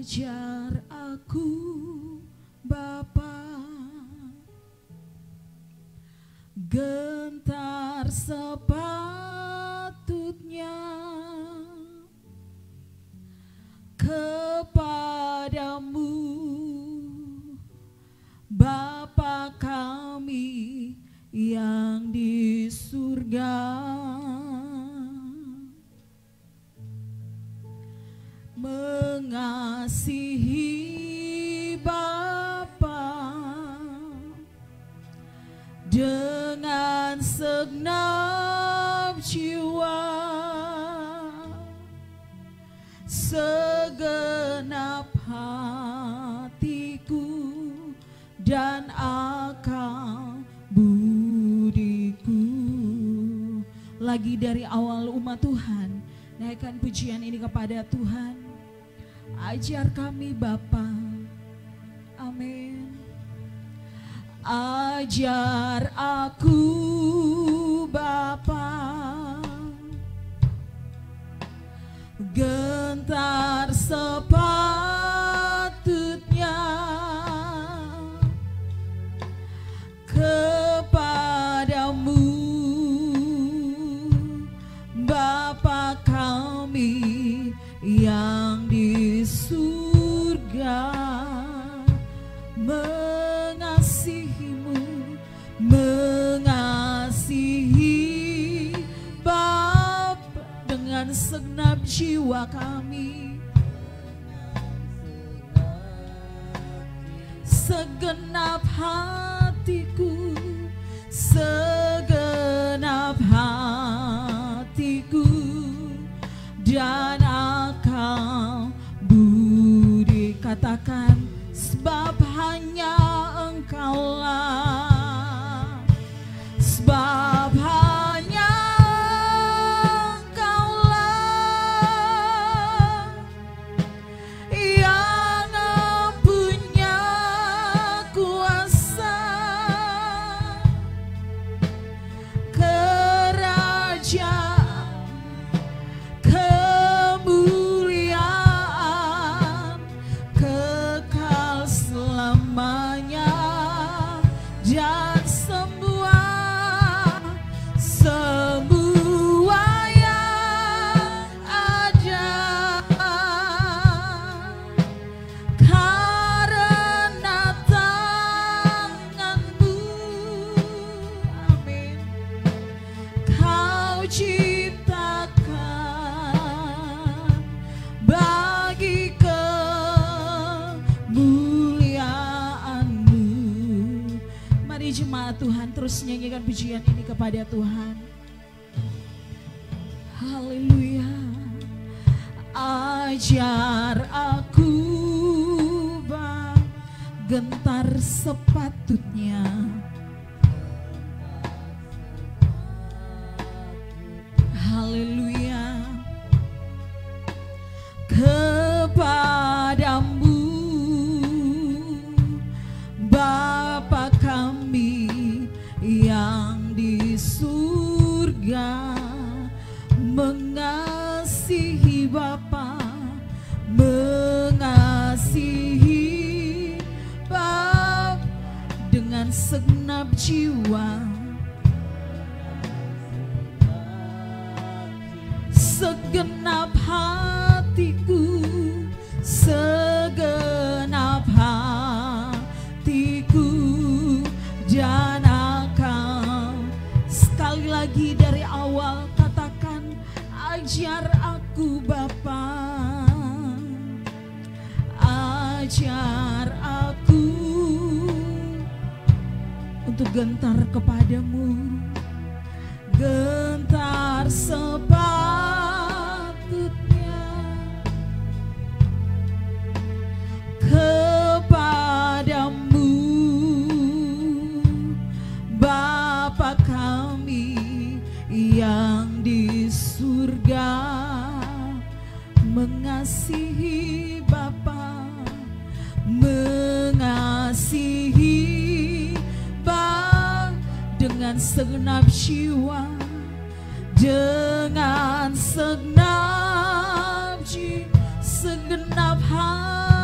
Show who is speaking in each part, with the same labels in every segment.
Speaker 1: Ajar aku Bapa, gentar sepatutnya kepadamu, Bapa kami yang di surga. Mengasihi Bapa dengan segenap jiwa, segenap hatiku dan akal budiku. Lagi dari awal umat Tuhan, naikkan pujian ini kepada Tuhan. Ajar kami Bapa, amin. Ajar aku Bapa, gentar sepatutnya kepadamu, Bapa kami yang di surga. Mengasihimu, mengasihi Bapa dengan segenap jiwa kami, segenap hatiku, segenap hatiku dan akal budi. Katakan, sebab hanya Engkaulah, sebab hanya Engkaulah yang punya kuasa, kerajaan, Tuhan. Terus nyanyikan pujian ini kepada Tuhan. Haleluya. Ajar aku Bapa, gentar sepatutnya haleluya kepadamu, Bapa kami yang di surga. Mengasihi Bapa, mengasihi Bapa dengan segenap jiwa, segenap hatiku, segenap hatiku dan akal. Sekali lagi dari awal katakan, ajar aku Bapa, ajar aku untuk gentar kepadamu, gentar sepatutnya kepadamu, Bapa kami yang di surga. Mengasihi Bapa, mengasihi Bapa dengan segenap jiwa, dengan segenap jiwa, segenap hati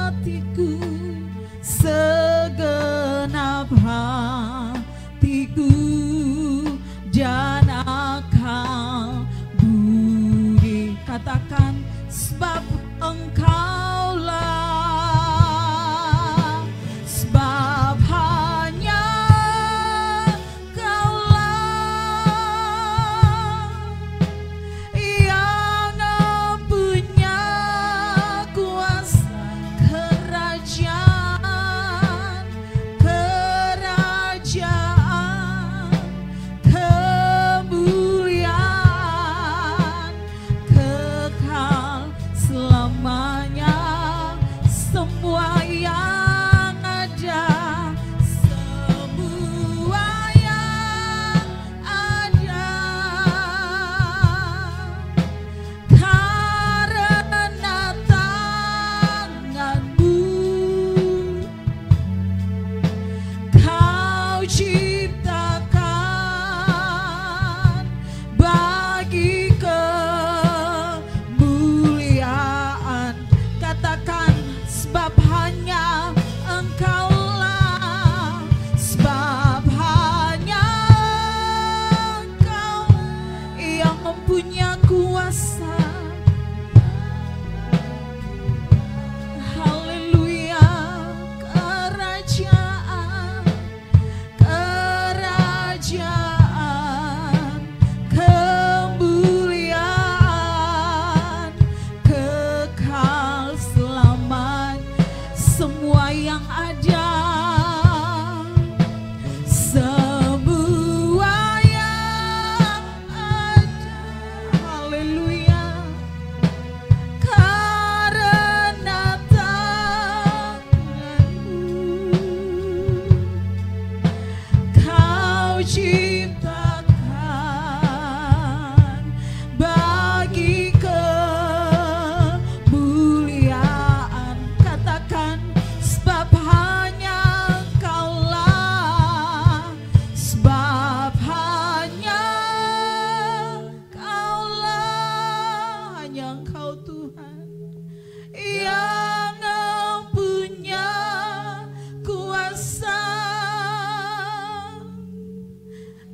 Speaker 1: Engkau Tuhan yang punya kuasa,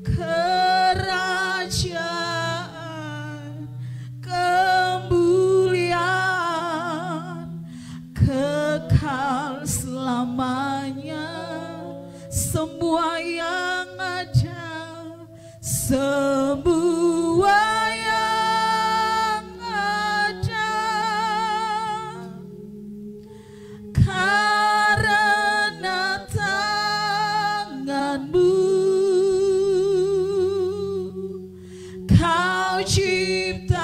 Speaker 1: kerajaan, kemuliaan, kekal selamanya. Semua yang ada, semua yang ada, karena tangan-Mu Kau ciptakan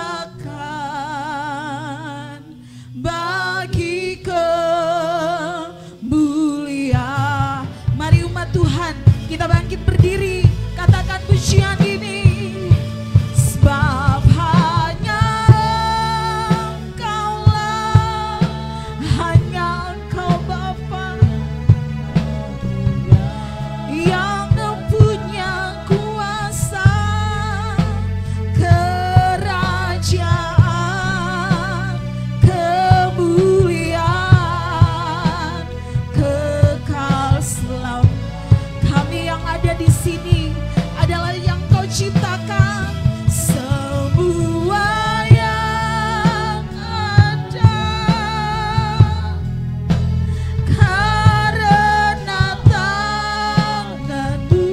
Speaker 1: bagi kemuliaan. Mari umat Tuhan, kita bangkit berdiri, katakan pujian ini. Sebab hanya Engkaulah, hanya Engkau Bapa yang punya kuasa, kerajaan, kemuliaan, kekal selamanya. Kami yang ada di sini adalah yang Kau ciptakan. Semua yang ada, karena tangan-Mu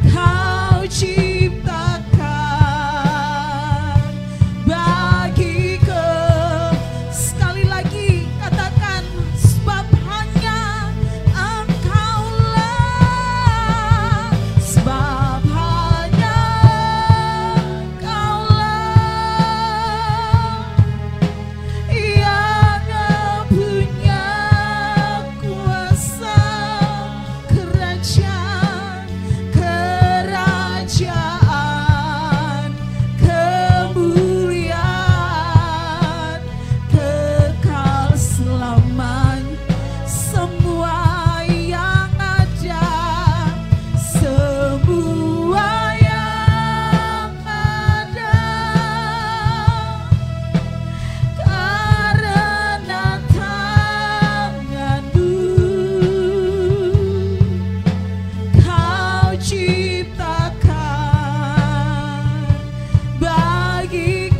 Speaker 1: Kau ciptakan bagi sekali lagi katakan, sebab hanya Engkaulah, sebab hanya Engkaulah yang punya kuasa, kerajaan, kerajaan, kemuliaan, kekal selamanya. Semua yang ada, semua yang ada, karena tangan-Mu Kau ciptakan bagi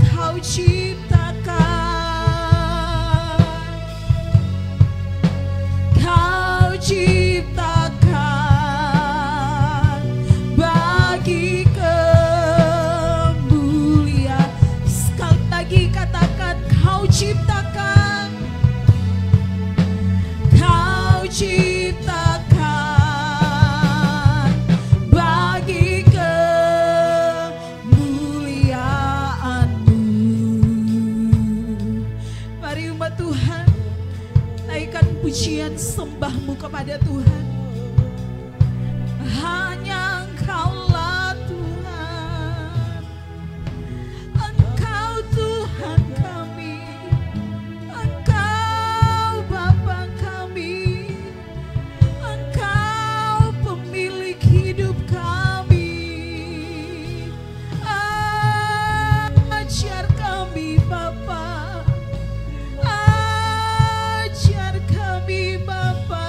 Speaker 1: Kau ciptakan, Kau ciptakan bagi kemuliaan. Sekali lagi katakan, Kau ciptakan, Kau ciptakan bagi kemuliaan-Mu. Mari umat Tuhan, naikkan pujian sembah-Mu kepada Tuhan. Hanya Engkaulah Tuhan, Engkau Tuhan kami, Engkau Bapa kami, Engkau pemilik hidup kami. Ajar kami Bapa, ajar kami Bapa,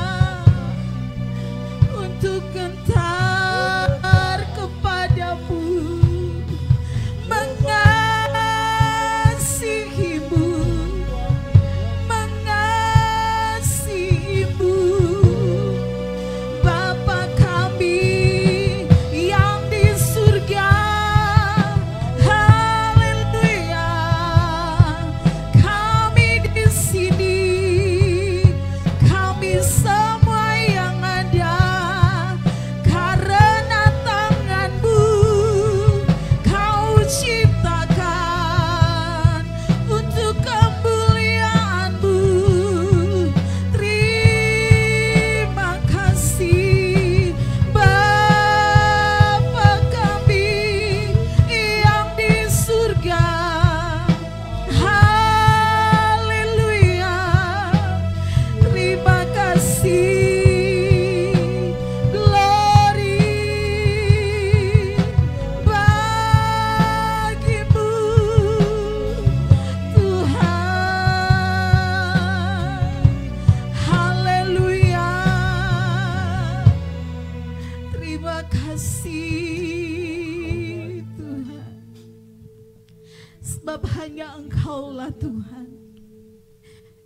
Speaker 1: Sebab hanya Engkaulah Tuhan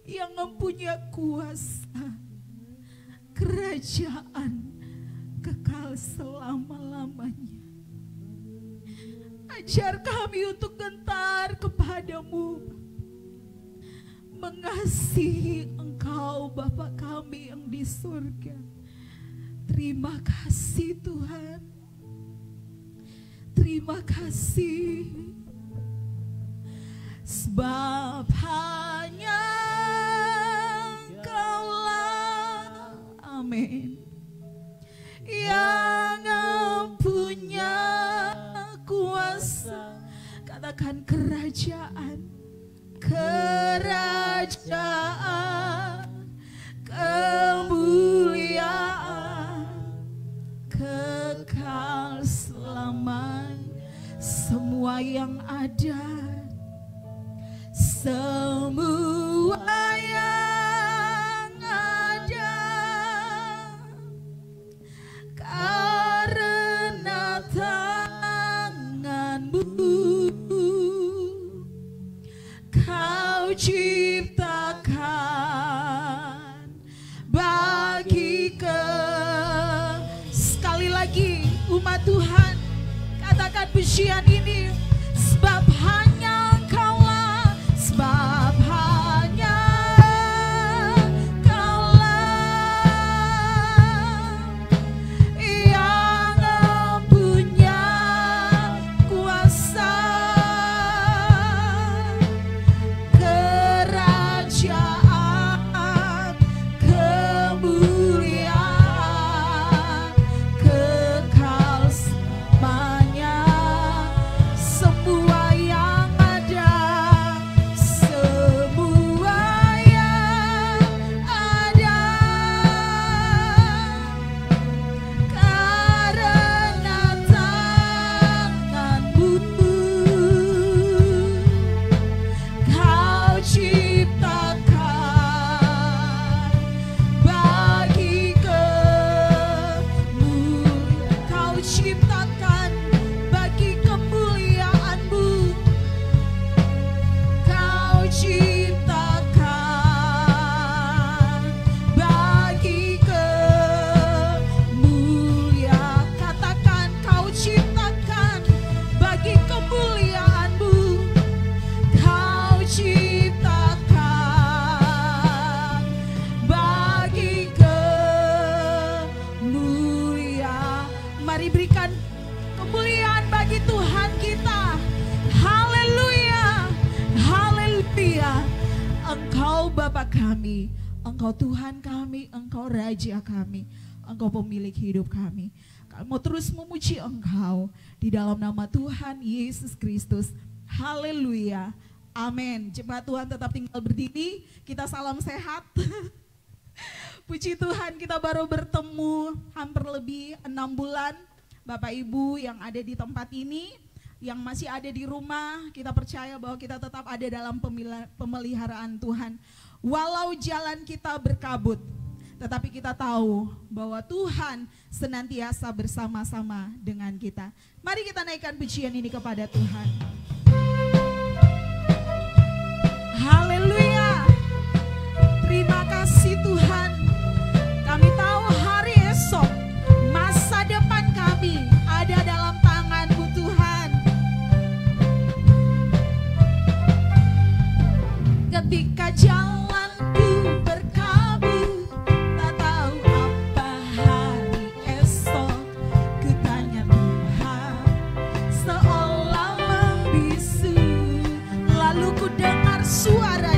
Speaker 1: yang mempunyai kuasa kerajaan kekal selama-lamanya. Ajar kami untuk gentar kepadamu, mengasihi Engkau Bapa kami yang di surga. Terima kasih Tuhan, terima kasih. Sebab hanya Engkaulah, amin, yang punya kuasa. Katakan kerajaan, kerajaan, kemuliaan, kekal selamanya. Semua yang ada, semua yang ada, karena tanganmu Kau ciptakan bagi sekali lagi umat Tuhan, katakan pujian ini. Sebab hanya Engkaulah, sebab hanya Engkaulah yang punya kuasa kerajaan, kemuliaan, kekal selamanya. Semua yang ada, semua yang ada, karena tanganmu Kau ciptakan bagi kemuliaan, Kau ciptakan bagi kemuliaan-Mu, Kau ciptakan bagi kemuliaan. Katakan Kau ciptakan bagi kemuliaan-Mu, Kau ciptakan bagi kemuliaan. Mari berikan kemuliaan bagi Tuhan kita. Haleluya, haleluya. Engkau Bapa kami, Engkau Tuhan kami, Engkau Raja kami, Engkau pemilik hidup kami. Kami mau terus memuji Engkau di dalam nama Tuhan Yesus Kristus. Haleluya, amin. Jemaat Tuhan tetap tinggal berdiri, kita salam sehat. Puji Tuhan, kita baru bertemu hampir lebih 6 bulan. Bapak Ibu yang ada di tempat ini, yang masih ada di rumah, kita percaya bahwa kita tetap ada dalam pemeliharaan Tuhan. Walau jalan kita berkabut, tetapi kita tahu bahwa Tuhan senantiasa bersama-sama dengan kita. Mari kita naikkan pujian ini kepada Tuhan. Haleluya. Terima kasih Tuhan. Kami tahu hari esok, masa depan kami ada dalam tangan-Mu Tuhan. Ketika jalanku berkabut, tak tahu apa hari esok, ku tanya Tuhan, seolah membisu. Lalu ku dengar suara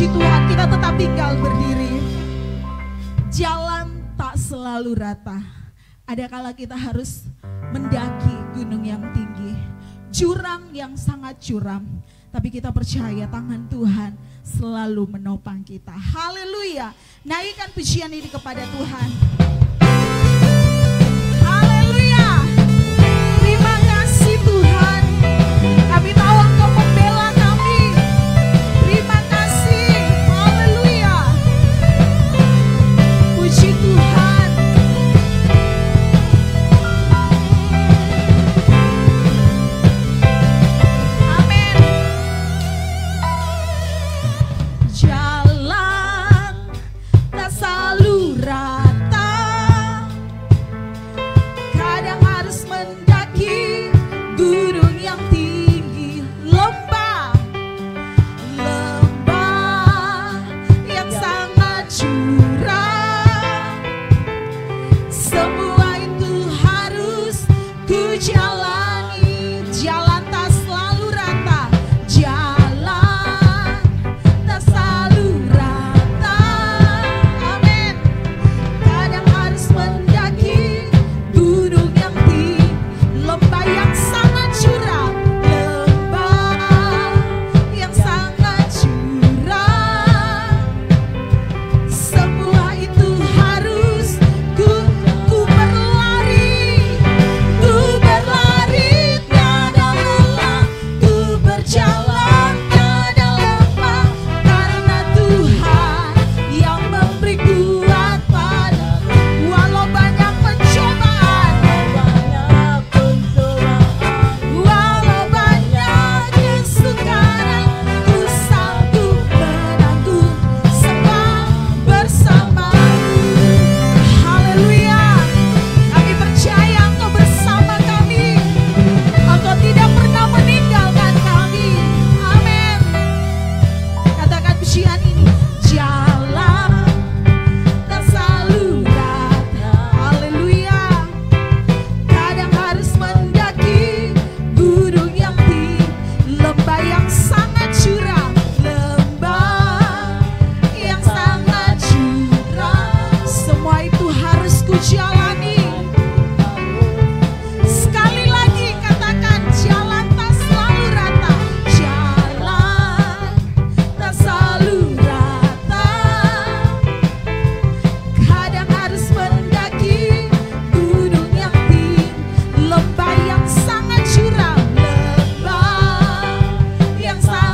Speaker 1: Puji Tuhan, kita tetap tinggal berdiri. Jalan tak selalu rata. Ada kala kita harus mendaki gunung yang tinggi, jurang yang sangat curam. Tapi kita percaya tangan Tuhan selalu menopang kita. Haleluya. Naikkan pujian ini kepada Tuhan. Haleluya. Terima kasih Tuhan. Kami tahu Engkau membela kami. Terima kasih. Haleluya. Puji Tuhan. Amin. Jalan tak selalu rata, kadang harus mendaki gunung yang tinggi, lembah yang sangat curam. Semua itu harus ku jalani. Jalan tak selalu rata, jalan tak selalu rata. Amin. Kadang harus mendaki gunung yang tinggi, lembah yang sangat curam, lembah yang sangat curam. Semua itu harus ku berlari, tiada lelah, ku berjalan tiada lepas, karena Tuhan yang memberi kuat padaku. Walau banyak pencobaan, walau banyak kesukaran, ku sanggup menanggung sebab bersamamu. Haleluya. Kami percaya Engkau bersama kami. Engkau tidak pernah meninggalkan kami. Amin. Katakan pujian ini. Jalan tak selalu rata. Haleluya. Kadang harus mendaki gunung yang tinggi, lembah yang sangat curam, lembah yang sangat curam. Semua itu harus ku jalani. Sekali lagi katakan, jalan tak selalu rata, jalan tak selalu rata. Kadang harus mendaki gunung yang tinggi, lembah yang sangat curam, lembah yang sangat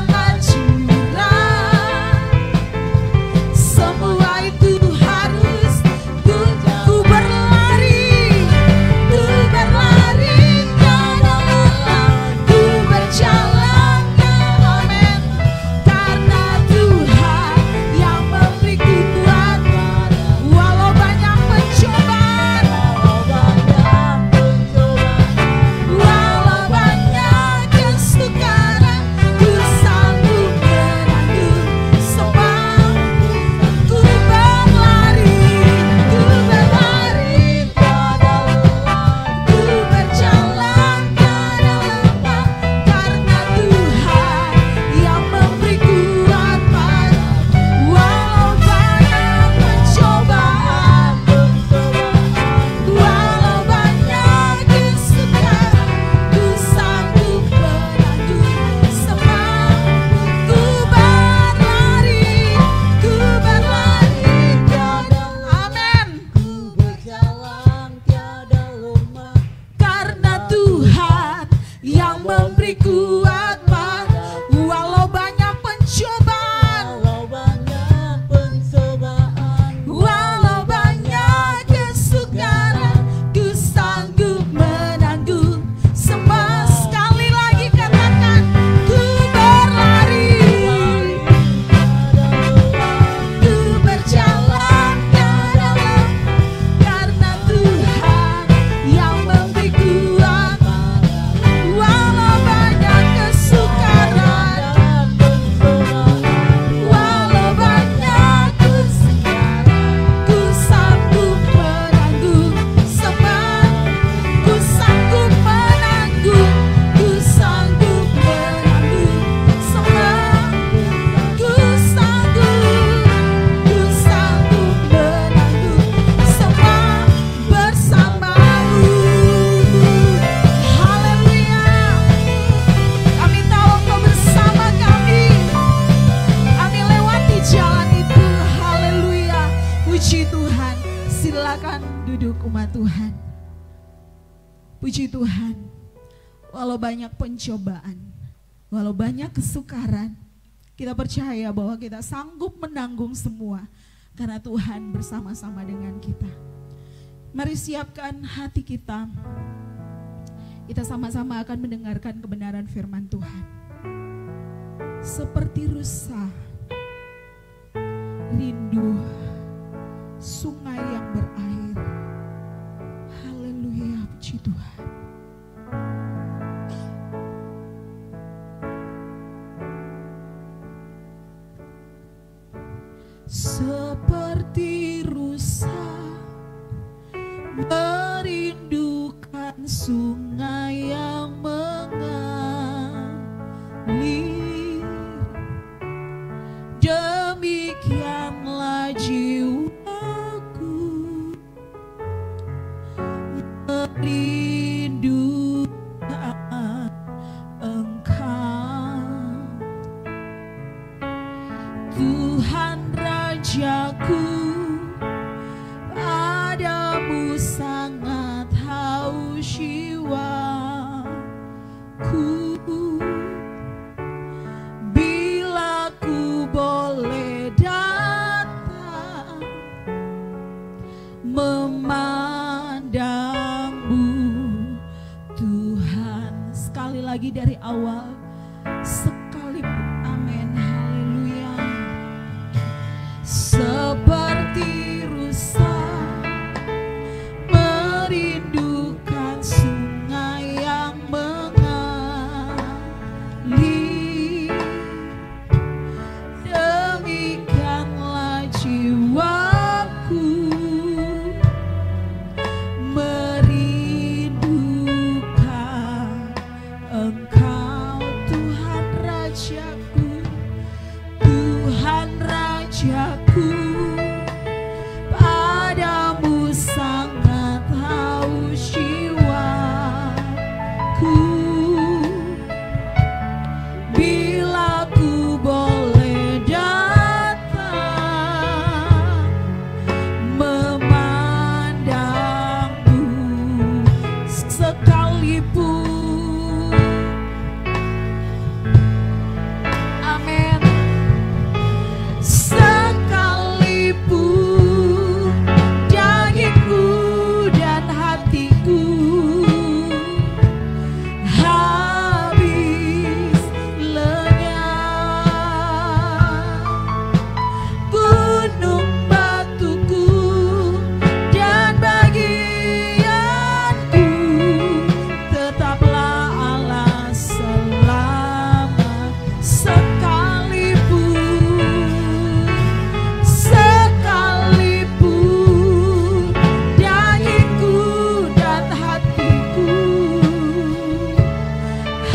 Speaker 1: Puji Tuhan, walau banyak pencobaan, walau banyak kesukaran, kita percaya bahwa kita sanggup menanggung semua karena Tuhan bersama-sama dengan kita. Mari siapkan hati kita. Kita sama-sama akan mendengarkan kebenaran firman Tuhan. Seperti rusa, rindu sungai yang berair. Haleluya, puji Tuhan. Seperti rusa merindukan sungai yang mengalir, demikianlah jiwaku merindukan Engkau, Tuhan Rajaku. Padamu sangat haus jiwaku. Bila ku boleh datang memandangmu Tuhan. Sekali lagi dari awal, sekalipun. Amin, haleluya. Seperti rusa merindukan sungai yang mengalir, demikianlah jiwaku merindukan Engkau, Tuhan Rajaku, Tuhan Rajaku. Padamu sangat haus jiwaku. Bila ku boleh datang memandangmu sekalipun. Amin. Sekalipun dagingku dan hatiku habis lenyap, gunung batuku dan bagianku tetaplah Allah selama. Sekalipun dagingku dan hatiku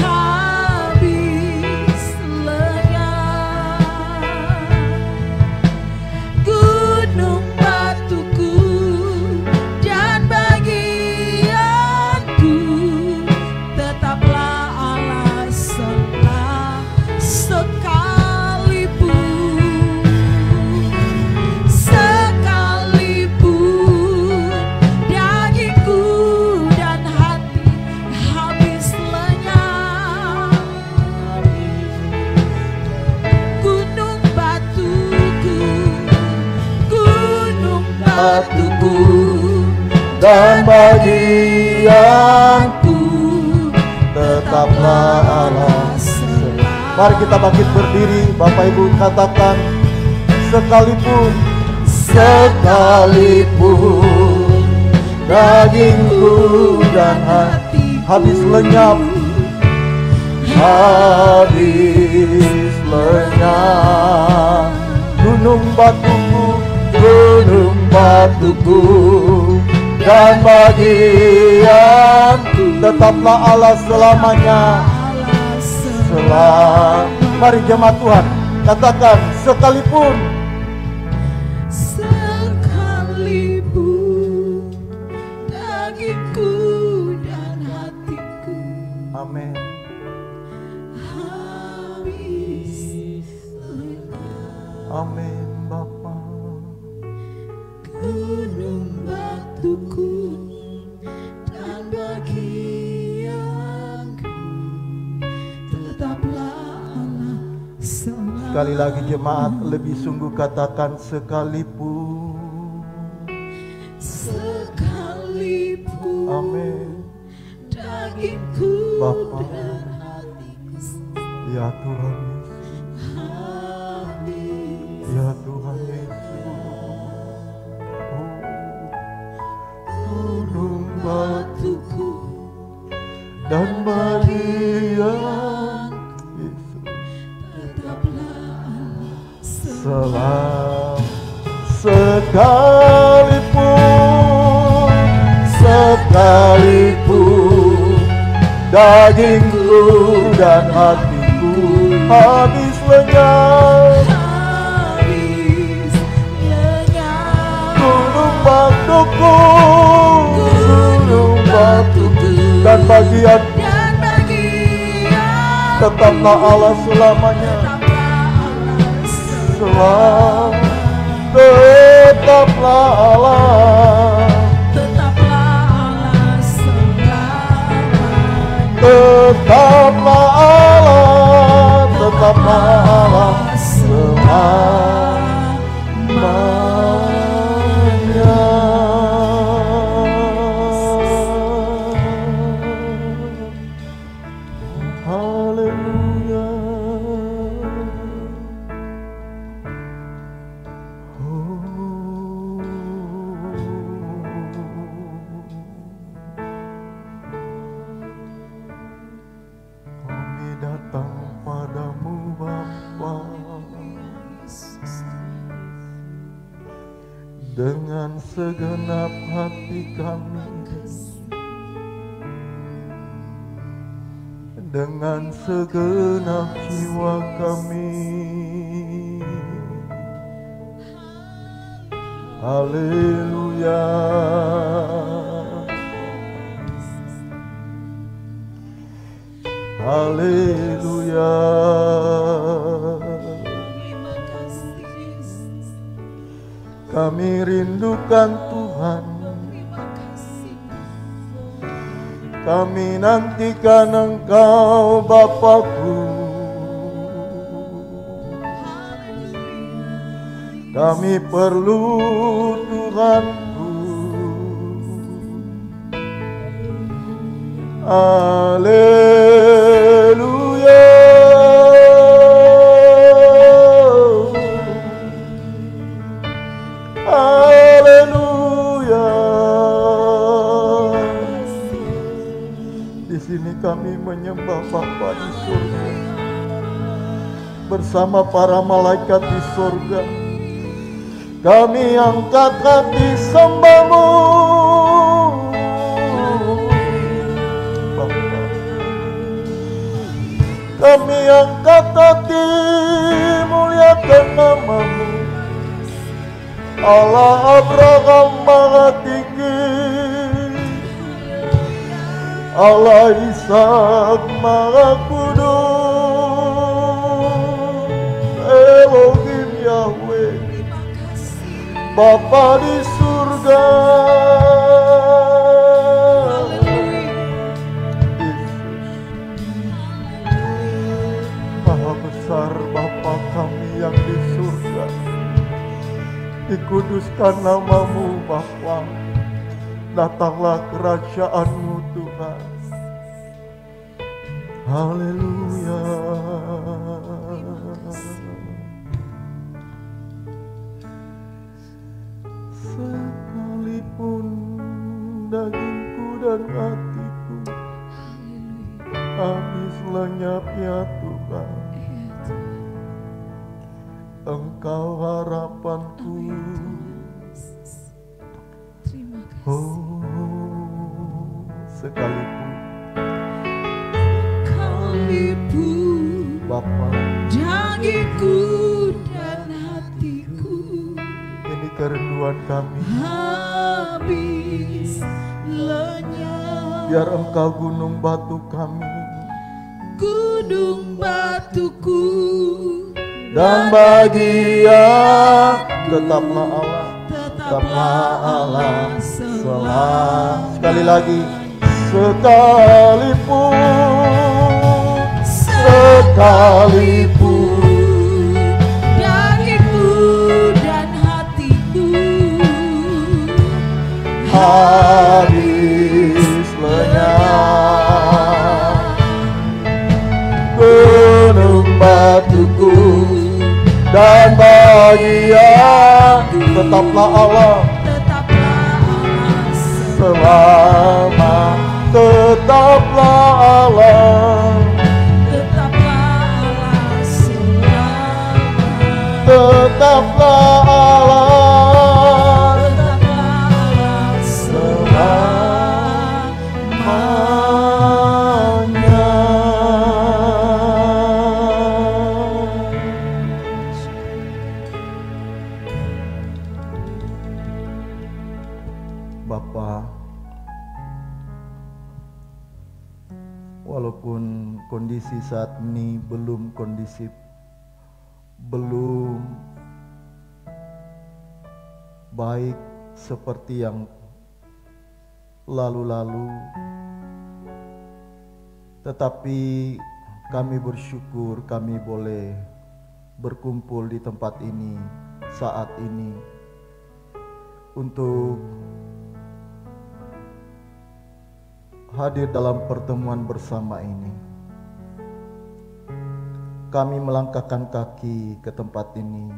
Speaker 1: habis lenyap, gunung batuku dan bagianku tetaplah Allah selama. Sekalipun dagingku dan hati habis lenyap, gunung batuku
Speaker 2: dan bagianku tetaplah Allah. Mari kita bangkit berdiri, Bapak Ibu, katakan sekalipun dagingku dan hati habis lenyap, gunung batuku dan bagianku tetaplah Allah selamanya. Mari jemaat Tuhan, katakan sekalipun
Speaker 1: dagingku dan hatiku.
Speaker 2: Amin.
Speaker 1: Habis lenyap,
Speaker 2: Amin Bapa.
Speaker 1: gunung batuku dan bagianku
Speaker 2: Sekali lagi jemaat, lebih sungguh katakan sekalipun.
Speaker 1: Sekalipun
Speaker 2: Amin.
Speaker 1: dagingku
Speaker 2: Bapa.
Speaker 1: dan hatiku
Speaker 2: Ya Tuhan
Speaker 1: habis.
Speaker 2: Ya Tuhan Yesus. Gunung
Speaker 1: Batuku
Speaker 2: dan bagian Yesus
Speaker 1: tetaplah
Speaker 2: sekalipun dagingku dan hatiku habis lenyap, gunung batuku dan bagian tetaplah Allah selamanya. Tetaplah Allah, tetaplah Allah, tetaplah Allah selamanya. Haleluya. Kami datang padamu Bapa dengan segenap hati kami, dengan segenap jiwa kami. Haleluya. Haleluya. Kami rindukan Tuhan, kami nantikan Engkau Bapakku. Kami perlu Tuhanku. Haleluya. Haleluya. Di sini kami menyembah Bapa di surga bersama para malaikat di surga. Kami angkat hati sembah-Mu Bapa. Kami angkat hati muliakan nama-Mu, Allah Abraham Maha Tinggi, Allah Ishak Maha Kudus, Elohim Yahweh, Bapa di surga. Maha besar Bapa kami yang di surga. Dikuduskan nama-Mu Bapa. Datanglah kerajaan-Mu Tuhan. Haleluya. Sekalipun dagingku dan hatiku habis lenyap ya Tuhan, Engkau harapanku. Oh, sekalipun Bapa,
Speaker 1: dagingku dan hatiku
Speaker 2: ini kerinduan kami.
Speaker 1: habis lenyap,
Speaker 2: Biar Engkau gunung batu kami
Speaker 1: gunung batuku
Speaker 2: dan bagian tetaplah Allah, tetaplah Allah selamanya. Sekali lagi, sekalipun dan bahagia. Tetaplah Allah selama, tetaplah Allah, tetaplah Allah selamanya. Bapa, walaupun kondisi saat ini belum kondisif, belum baik seperti yang lalu-lalu, tetapi kami bersyukur kami boleh berkumpul di tempat ini saat ini untuk hadir dalam pertemuan bersama ini. Kami melangkahkan kaki ke tempat ini,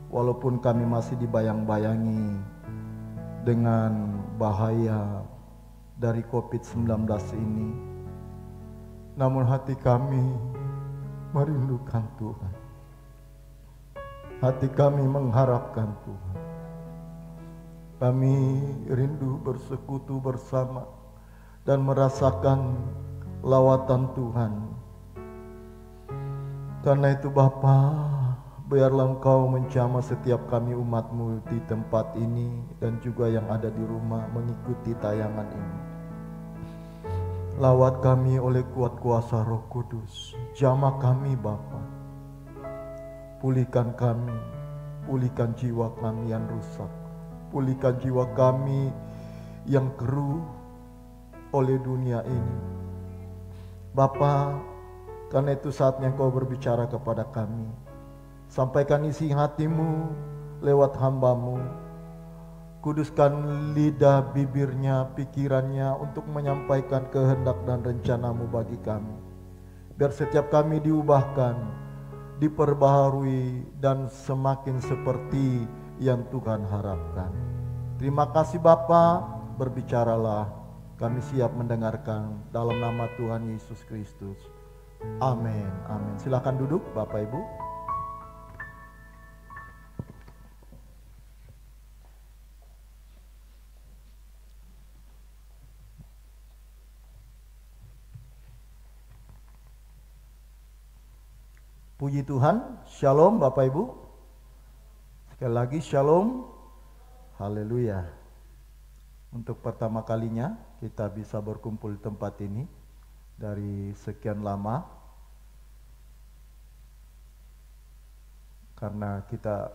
Speaker 2: walaupun kami masih dibayang-bayangi dengan bahaya dari COVID-19 ini, namun hati kami merindukan Tuhan. Hati kami mengharapkan Tuhan. Kami rindu bersekutu bersama dan merasakan lawatan Tuhan. Karena itu Bapa, biarlah Engkau menjamah setiap kami umat-Mu di tempat ini dan juga yang ada di rumah mengikuti tayangan ini. Lawat kami oleh kuat kuasa Roh Kudus. Jamah kami Bapa. Pulihkan kami, pulihkan jiwa kami yang rusak. Pulihkan jiwa kami yang keruh oleh dunia ini. Bapa, karena itu saatnya Engkau berbicara kepada kami. Sampaikan isi hati-Mu lewat hamba-Mu. Kuduskan lidah, bibirnya, pikirannya untuk menyampaikan kehendak dan rencana-Mu bagi kami. Biar setiap kami diubahkan, diperbaharui dan semakin seperti yang Tuhan harapkan. Terima kasih Bapa, berbicaralah. Kami siap mendengarkan dalam nama Tuhan Yesus Kristus. Amin. Amin. Silakan duduk Bapak Ibu. Puji Tuhan. Shalom Bapak Ibu. Sekali lagi shalom. Haleluya. Untuk pertama kalinya kita bisa berkumpul di tempat ini dari sekian lama, karena kita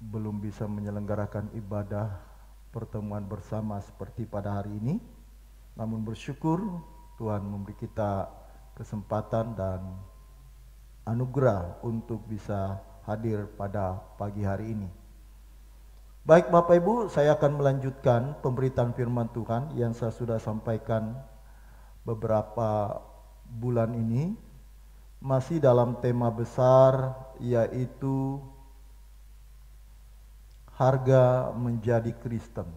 Speaker 2: belum bisa menyelenggarakan ibadah pertemuan bersama seperti pada hari ini. Namun bersyukur Tuhan memberi kita kesempatan dan anugerah untuk bisa hadir pada pagi hari ini. Baik Bapak Ibu, saya akan melanjutkan pemberitaan firman Tuhan yang saya sudah sampaikan beberapa bulan ini, masih dalam tema besar, yaitu harga menjadi Kristen.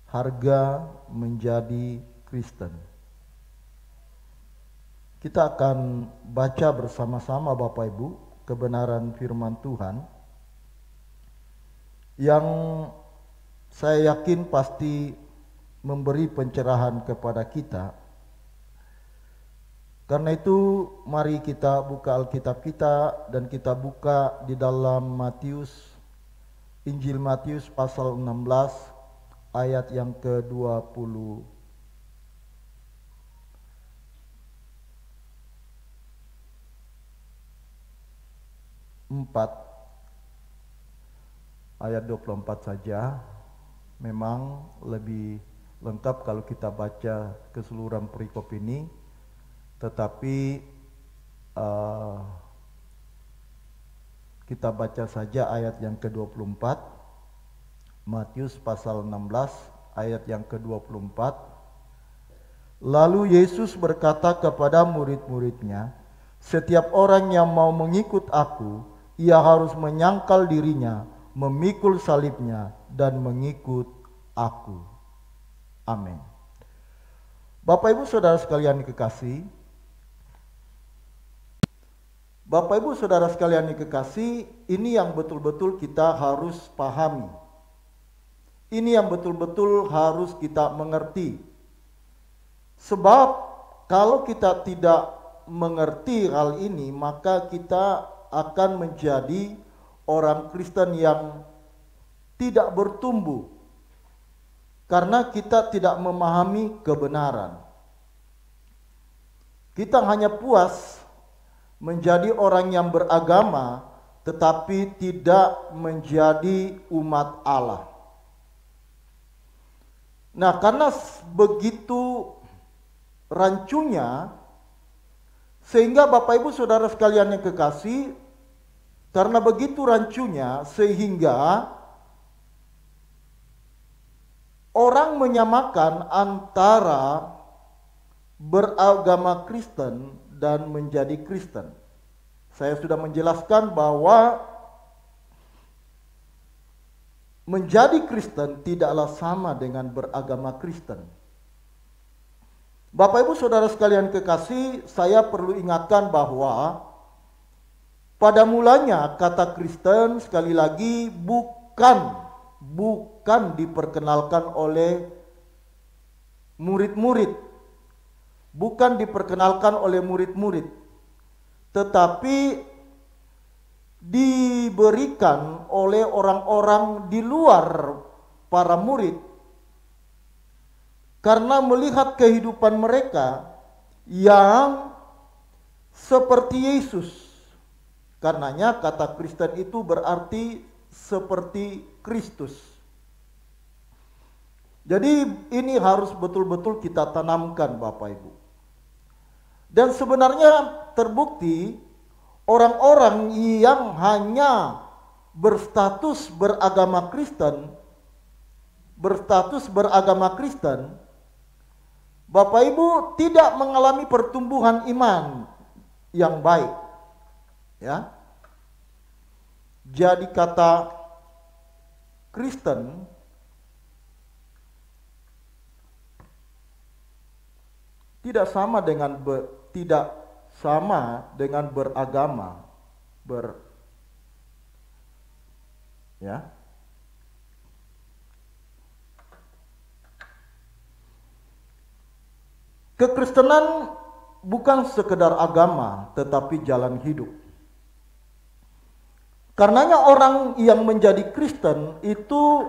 Speaker 2: Harga menjadi Kristen. Kita akan baca bersama-sama Bapak Ibu kebenaran firman Tuhan yang saya yakin pasti memberi pencerahan kepada kita. Karena itu mari kita buka Alkitab kita dan kita buka di dalam Injil Matius pasal 16 ayat yang ke-20. Ayat 24 saja. Memang lebih lengkap kalau kita baca keseluruhan perikop ini, tetapi kita baca saja ayat yang ke-24, Matius pasal 16 ayat yang ke-24. Lalu Yesus berkata kepada murid-muridnya, Setiap orang yang mau mengikut aku, ia harus menyangkal dirinya, memikul salibnya, dan mengikut aku. Amin. Bapak Ibu Saudara sekalian dikasihi, Bapak Ibu Saudara sekalian dikasihi, ini yang betul-betul kita harus pahami. Ini yang betul-betul harus kita mengerti. Sebab kalau kita tidak mengerti hal ini, maka kita akan menjadi orang Kristen yang tidak bertumbuh. Karena kita tidak memahami kebenaran. Kita hanya puas menjadi orang yang beragama, tetapi tidak menjadi umat Allah. Nah, karena begitu rancunya, sehingga Bapak Ibu Saudara sekalian yang kekasih, karena begitu rancunya, sehingga orang menyamakan antara beragama Kristen dan menjadi Kristen. Saya sudah menjelaskan bahwa menjadi Kristen tidaklah sama dengan beragama Kristen. Bapak Ibu Saudara sekalian kekasih, saya perlu ingatkan bahwa pada mulanya kata Kristen sekali lagi bukan diperkenalkan oleh murid-murid, bukan diperkenalkan oleh murid-murid, tetapi diberikan oleh orang-orang di luar para murid, karena melihat kehidupan mereka yang seperti Yesus. Karenanya kata Kristen itu berarti seperti Kristus. Jadi ini harus betul-betul kita tanamkan Bapak Ibu. Dan sebenarnya terbukti orang-orang yang hanya berstatus beragama Kristen, Bapak Ibu tidak mengalami pertumbuhan iman yang baik. Ya. Jadi kata Kristen tidak sama dengan beragama, ya. Kekristenan bukan sekedar agama, tetapi jalan hidup. Karenanya orang yang menjadi Kristen itu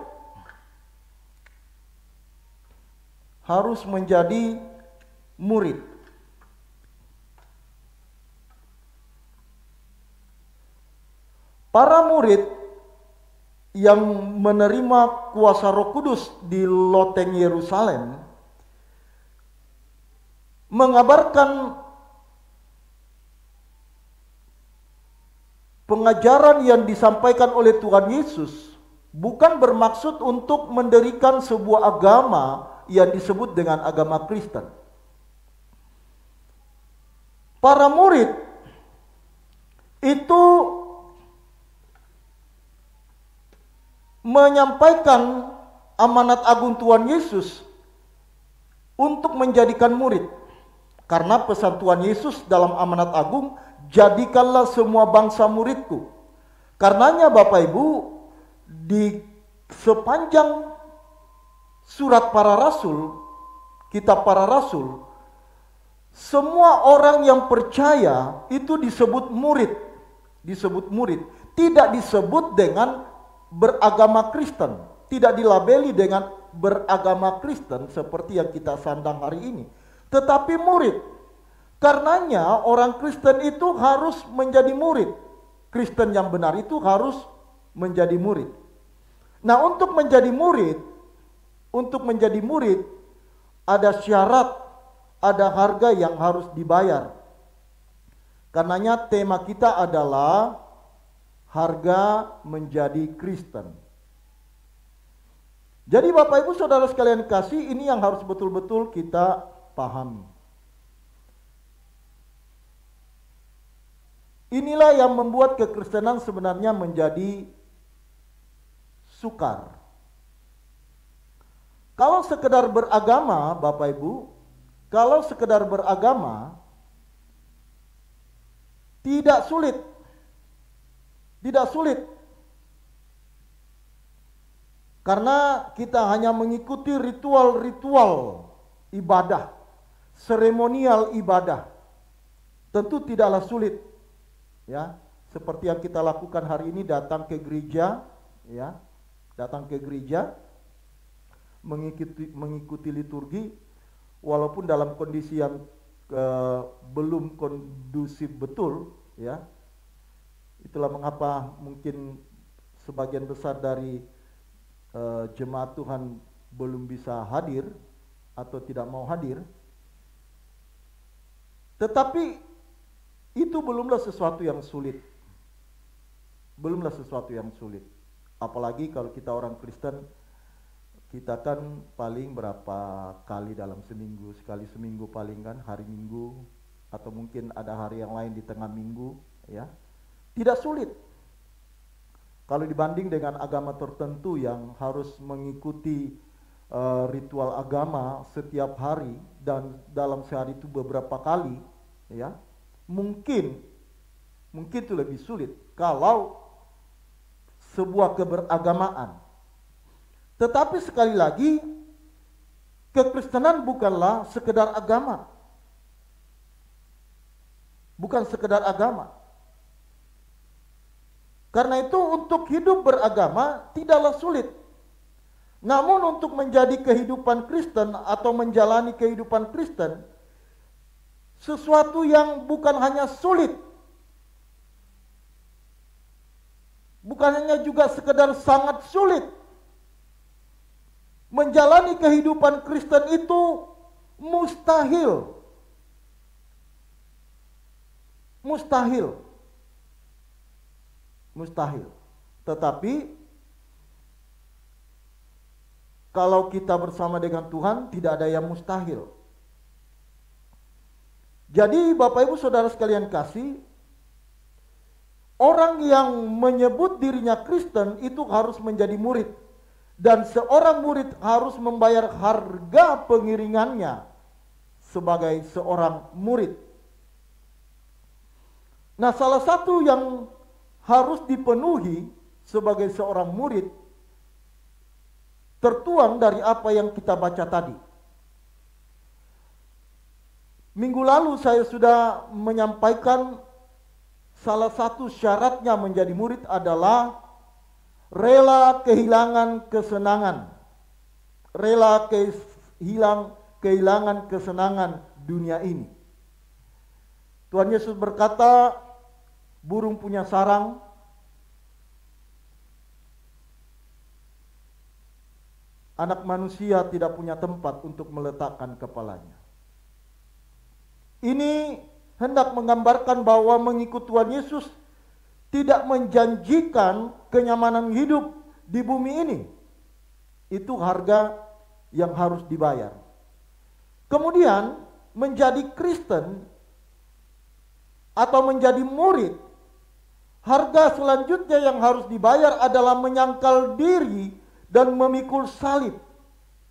Speaker 2: harus menjadi murid. Para murid yang menerima kuasa Roh Kudus di loteng Yerusalem mengabarkan pengajaran yang disampaikan oleh Tuhan Yesus bukan bermaksud untuk mendirikan sebuah agama yang disebut dengan agama Kristen. Para murid itu menyampaikan amanat agung Tuhan Yesus untuk menjadikan murid. Karena pesan Tuhan Yesus dalam amanat agung, jadikanlah semua bangsa muridku. Karenanya Bapak Ibu, di sepanjang surat para rasul, kitab para rasul, semua orang yang percaya itu disebut murid. Disebut murid. Tidak disebut dengan beragama Kristen. Tidak dilabeli dengan beragama Kristen seperti yang kita sandang hari ini. Tetapi murid. Karenanya orang Kristen itu harus menjadi murid. Kristen yang benar itu harus menjadi murid. Nah, untuk menjadi murid ada syarat, ada harga yang harus dibayar. Karenanya tema kita adalah harga menjadi Kristen. Jadi Bapak Ibu Saudara sekalian kasih, ini yang harus betul-betul kita pahami. Inilah yang membuat kekristenan sebenarnya menjadi sukar. Kalau sekedar beragama, Bapak Ibu, kalau sekedar beragama tidak sulit. Tidak sulit. Karena kita hanya mengikuti ritual-ritual ibadah, seremonial ibadah. Tentu tidaklah sulit. Ya, seperti yang kita lakukan hari ini, datang ke gereja, ya, datang ke gereja, mengikuti liturgi, walaupun dalam kondisi yang belum kondusif betul, ya. Itulah mengapa mungkin sebagian besar dari jemaat Tuhan belum bisa hadir atau tidak mau hadir. Tetapi itu belumlah sesuatu yang sulit. Belumlah sesuatu yang sulit. Apalagi kalau kita orang Kristen, kita kan paling berapa kali dalam seminggu, sekali seminggu paling kan, hari Minggu, atau mungkin ada hari yang lain di tengah minggu, ya. Tidak sulit. Kalau dibanding dengan agama tertentu yang harus mengikuti ritual agama setiap hari dan dalam sehari itu beberapa kali, ya. Mungkin itu lebih sulit kalau sebuah keberagamaan. Tetapi sekali lagi, kekristenan bukanlah sekedar agama. Bukan sekedar agama. Karena itu untuk hidup beragama tidaklah sulit. Namun untuk menjadi kehidupan Kristen atau menjalani kehidupan Kristen, sesuatu yang bukan hanya sulit, bukan hanya juga sekedar sangat sulit. Menjalani kehidupan Kristen itu mustahil. Mustahil. Mustahil. Tetapi kalau kita bersama dengan Tuhan, tidak ada yang mustahil. Jadi Bapak Ibu Saudara sekalian kasih, orang yang menyebut dirinya Kristen itu harus menjadi murid. Dan seorang murid harus membayar harga pengiringannya sebagai seorang murid. Nah, salah satu yang harus dipenuhi sebagai seorang murid tertuang dari apa yang kita baca tadi. Minggu lalu saya sudah menyampaikan salah satu syaratnya menjadi murid adalah rela kehilangan kesenangan. Rela kehilangan kesenangan dunia ini. Tuhan Yesus berkata, burung punya sarang, anak manusia tidak punya tempat untuk meletakkan kepalanya. Ini hendak menggambarkan bahwa mengikut Tuhan Yesus tidak menjanjikan kenyamanan hidup di bumi ini. Itu harga yang harus dibayar. Kemudian menjadi Kristen atau menjadi murid, harga selanjutnya yang harus dibayar adalah menyangkal diri dan memikul salib.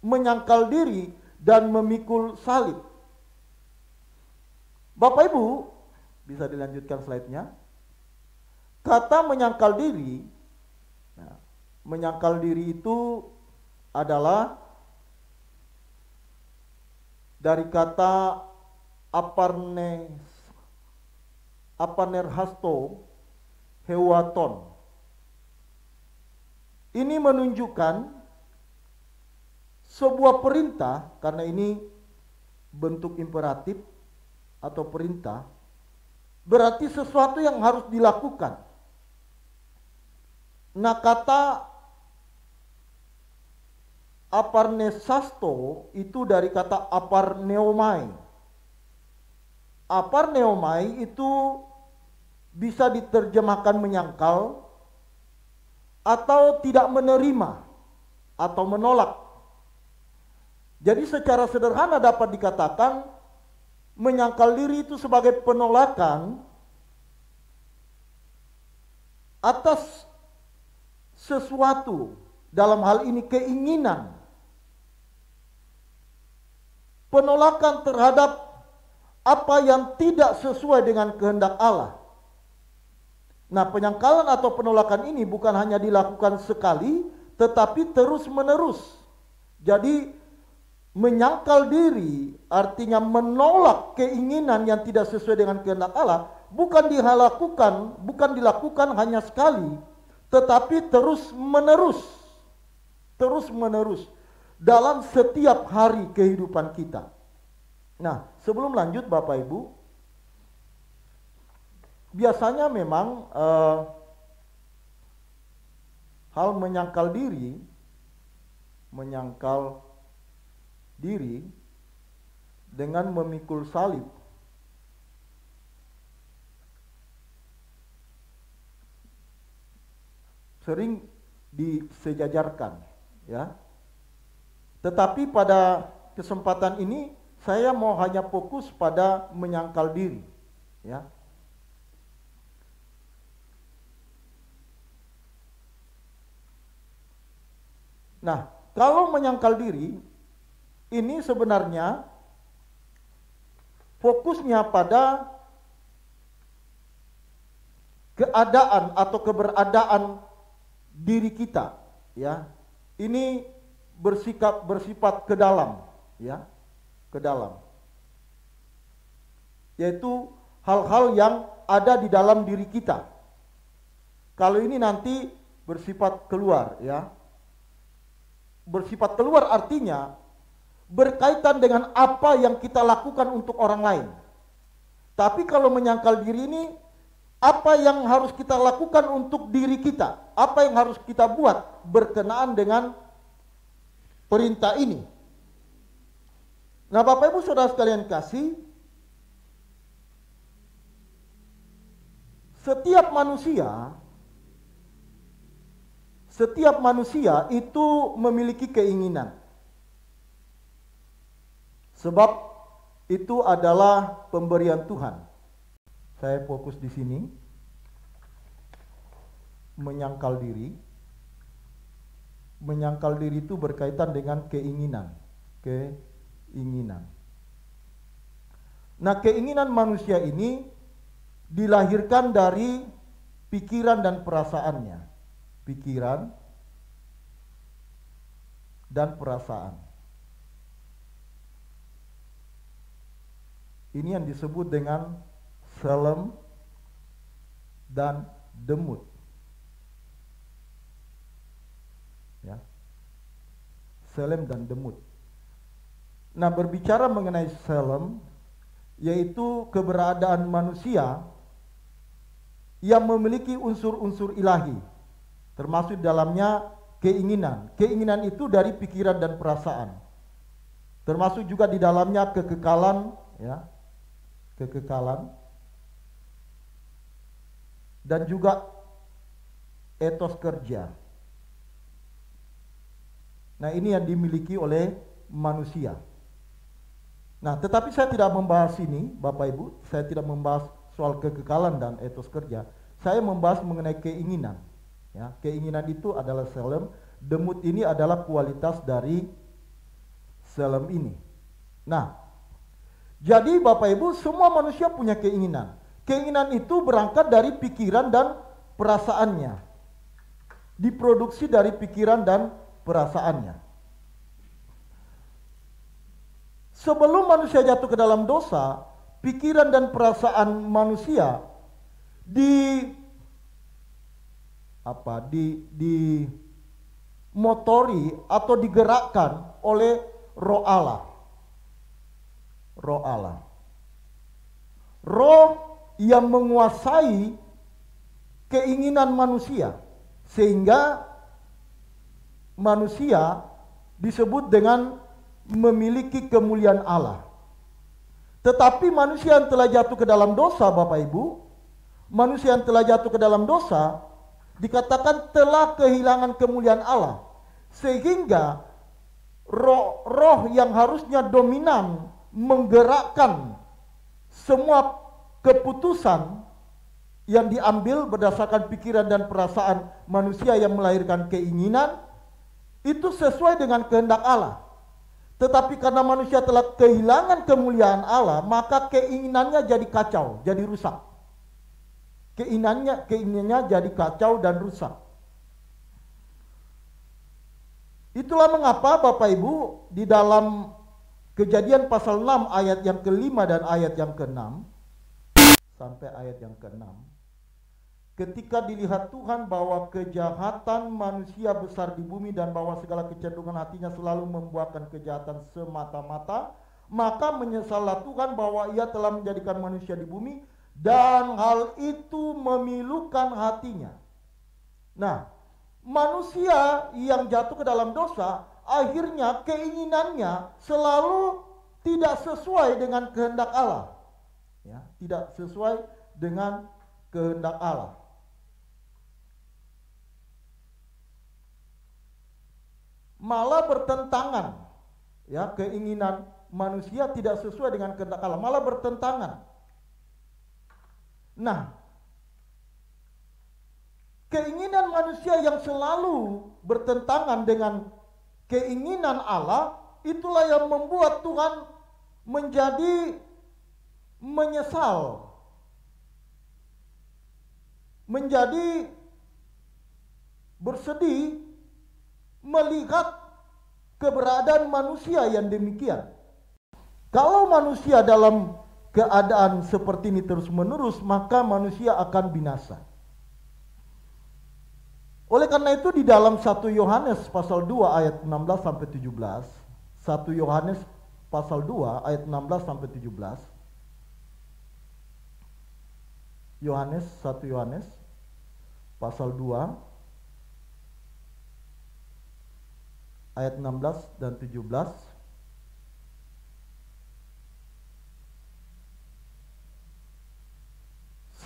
Speaker 2: Menyangkal diri dan memikul salib. Bapak Ibu, bisa dilanjutkan slide-nya. Kata menyangkal diri, nah, menyangkal diri itu adalah dari kata aparnerhasto hewaton. Ini menunjukkan sebuah perintah, karena ini bentuk imperatif atau perintah, berarti sesuatu yang harus dilakukan. Nah, kata aparnesasto itu dari kata aparneomai. Aparneomai itu bisa diterjemahkan menyangkal atau tidak menerima atau menolak. Jadi secara sederhana dapat dikatakan menyangkal diri itu sebagai penolakan atas sesuatu, dalam hal ini keinginan, penolakan terhadap apa yang tidak sesuai dengan kehendak Allah. Nah, penyangkalan atau penolakan ini bukan hanya dilakukan sekali, tetapi terus-menerus. Jadi, menyangkal diri artinya menolak keinginan yang tidak sesuai dengan kehendak Allah, bukan dilakukan hanya sekali, tetapi terus-menerus. Terus-menerus dalam setiap hari kehidupan kita. Nah, sebelum lanjut Bapak Ibu, biasanya memang hal menyangkal diri dengan memikul salib sering disejajarkan, ya. Tetapi pada kesempatan ini saya mau hanya fokus pada menyangkal diri, ya. Nah, kalau menyangkal diri ini sebenarnya fokusnya pada keadaan atau keberadaan diri kita, ya. Ini bersifat ke dalam, ya, ke dalam. Yaitu hal-hal yang ada di dalam diri kita. Kalau ini nanti bersifat keluar, ya. Bersifat keluar artinya berkaitan dengan apa yang kita lakukan untuk orang lain. Tapi kalau menyangkal diri ini, apa yang harus kita lakukan untuk diri kita, apa yang harus kita buat berkenaan dengan perintah ini. Nah, Bapak Ibu Saudara sekalian kasih, setiap manusia itu memiliki keinginan. Sebab itu adalah pemberian Tuhan. Saya fokus di sini. Menyangkal diri. Menyangkal diri itu berkaitan dengan keinginan. Nah, keinginan manusia ini dilahirkan dari pikiran dan perasaannya. Pikiran dan perasaan. Ini yang disebut dengan selem dan demut. Ya. Selem dan demut. Nah, berbicara mengenai selem, yaitu keberadaan manusia yang memiliki unsur-unsur ilahi, termasuk dalamnya keinginan. Keinginan itu dari pikiran dan perasaan. Termasuk juga di dalamnya kekekalan, ya. Kekekalan. Dan juga etos kerja. Nah, ini yang dimiliki oleh manusia. Nah, tetapi saya tidak membahas ini, Bapak Ibu. Saya tidak membahas soal kekekalan dan etos kerja. Saya membahas mengenai keinginan. Ya, keinginan itu adalah selem. Demut ini adalah kualitas dari selem ini. Nah, jadi Bapak Ibu, semua manusia punya keinginan. Keinginan itu berangkat dari pikiran dan perasaannya. Diproduksi dari pikiran dan perasaannya. Sebelum manusia jatuh ke dalam dosa, pikiran dan perasaan manusia dimotori atau digerakkan oleh Roh Allah. Roh Allah. Roh yang menguasai keinginan manusia, sehingga manusia disebut dengan memiliki kemuliaan Allah. Tetapi manusia yang telah jatuh ke dalam dosa, Bapak Ibu, manusia yang telah jatuh ke dalam dosa dikatakan telah kehilangan kemuliaan Allah, sehingga roh yang harusnya dominan menggerakkan semua keputusan yang diambil berdasarkan pikiran dan perasaan manusia yang melahirkan keinginan, itu sesuai dengan kehendak Allah. Tetapi karena manusia telah kehilangan kemuliaan Allah, maka keinginannya jadi kacau, jadi rusak. Keinginannya jadi kacau dan rusak. Itulah mengapa Bapak Ibu di dalam Kejadian pasal 6 ayat yang ke-5 dan ayat yang ke-6 sampai ayat yang ke-6, ketika dilihat Tuhan bahwa kejahatan manusia besar di bumi dan bahwa segala kecenderungan hatinya selalu membuahkan kejahatan semata-mata, maka menyesallah Tuhan bahwa Ia telah menjadikan manusia di bumi dan hal itu memilukan hatinya. Nah, manusia yang jatuh ke dalam dosa, akhirnya keinginannya selalu tidak sesuai dengan kehendak Allah. Ya, tidak sesuai dengan kehendak Allah. Malah bertentangan. Ya, keinginan manusia tidak sesuai dengan kehendak Allah, malah bertentangan. Nah, keinginan manusia yang selalu bertentangan dengan keinginan Allah, itulah yang membuat Tuhan menjadi menyesal, menjadi bersedih melihat keberadaan manusia yang demikian. Kalau manusia dalam keadaan seperti ini terus-menerus, maka manusia akan binasa. Oleh karena itu di dalam 1 Yohanes pasal 2 ayat 16 sampai 17, 1 Yohanes pasal 2 ayat 16 sampai 17, Yohanes 1 Yohanes pasal 2 ayat 16 dan 17.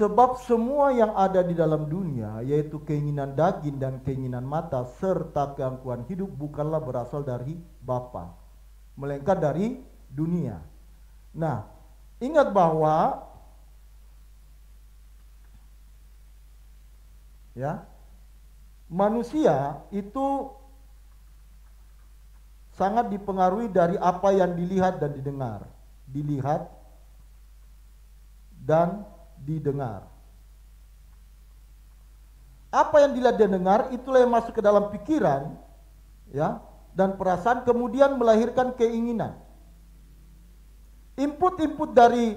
Speaker 2: Sebab semua yang ada di dalam dunia, yaitu keinginan daging dan keinginan mata serta keangkuhan hidup, bukanlah berasal dari Bapa, melainkan dari dunia. Nah, ingat bahwa ya, manusia itu sangat dipengaruhi dari apa yang dilihat dan didengar. Dilihat dan didengar. Apa yang dilihat dan dengar itulah yang masuk ke dalam pikiran, ya, dan perasaan, kemudian melahirkan keinginan. Input-input dari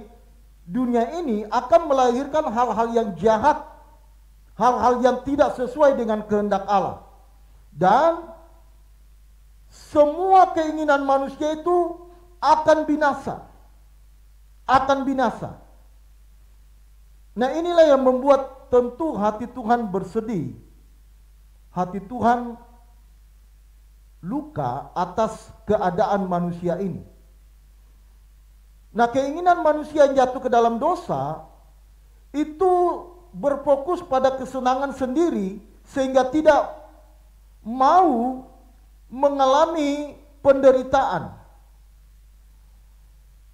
Speaker 2: dunia ini akan melahirkan hal-hal yang jahat, hal-hal yang tidak sesuai dengan kehendak Allah. Dan semua keinginan manusia itu akan binasa. Akan binasa. Nah, inilah yang membuat tentu hati Tuhan bersedih. Hati Tuhan luka atas keadaan manusia ini. Nah, keinginan manusia yang jatuh ke dalam dosa itu berfokus pada kesenangan sendiri sehingga tidak mau mengalami penderitaan.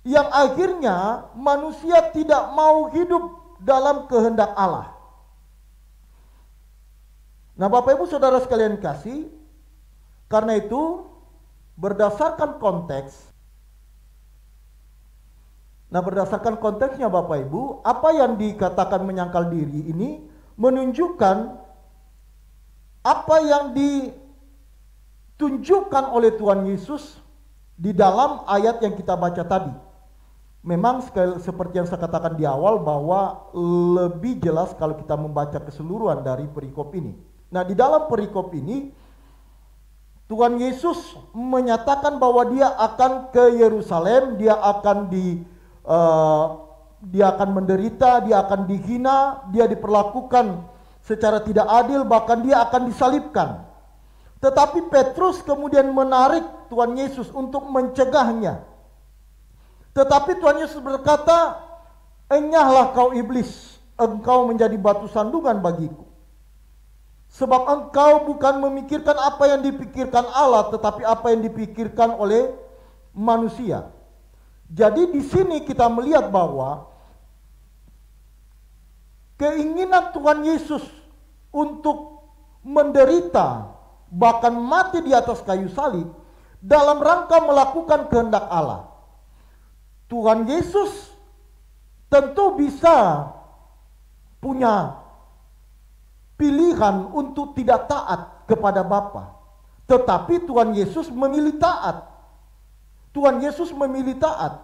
Speaker 2: Yang akhirnya manusia tidak mau hidup dalam kehendak Allah. Nah, Bapak Ibu Saudara sekalian kasih, karena itu berdasarkan konteks, konteksnya Bapak Ibu, apa yang dikatakan menyangkal diri ini menunjukkan apa yang ditunjukkan oleh Tuhan Yesus di dalam ayat yang kita baca tadi. Memang seperti yang saya katakan di awal bahwa lebih jelas kalau kita membaca keseluruhan dari perikop ini. Nah, di dalam perikop ini Tuhan Yesus menyatakan bahwa dia akan ke Yerusalem, dia akan menderita, dia akan dihina, dia diperlakukan secara tidak adil, bahkan dia akan disalibkan. Tetapi Petrus kemudian menarik Tuhan Yesus untuk mencegahnya. Tetapi Tuhan Yesus berkata, "Enyahlah kau iblis, engkau menjadi batu sandungan bagiku. Sebab engkau bukan memikirkan apa yang dipikirkan Allah, tetapi apa yang dipikirkan oleh manusia." Jadi di sini kita melihat bahwa keinginan Tuhan Yesus untuk menderita, bahkan mati di atas kayu salib, dalam rangka melakukan kehendak Allah. Tuhan Yesus tentu bisa punya pilihan untuk tidak taat kepada Bapa. Tetapi Tuhan Yesus memilih taat. Tuhan Yesus memilih taat.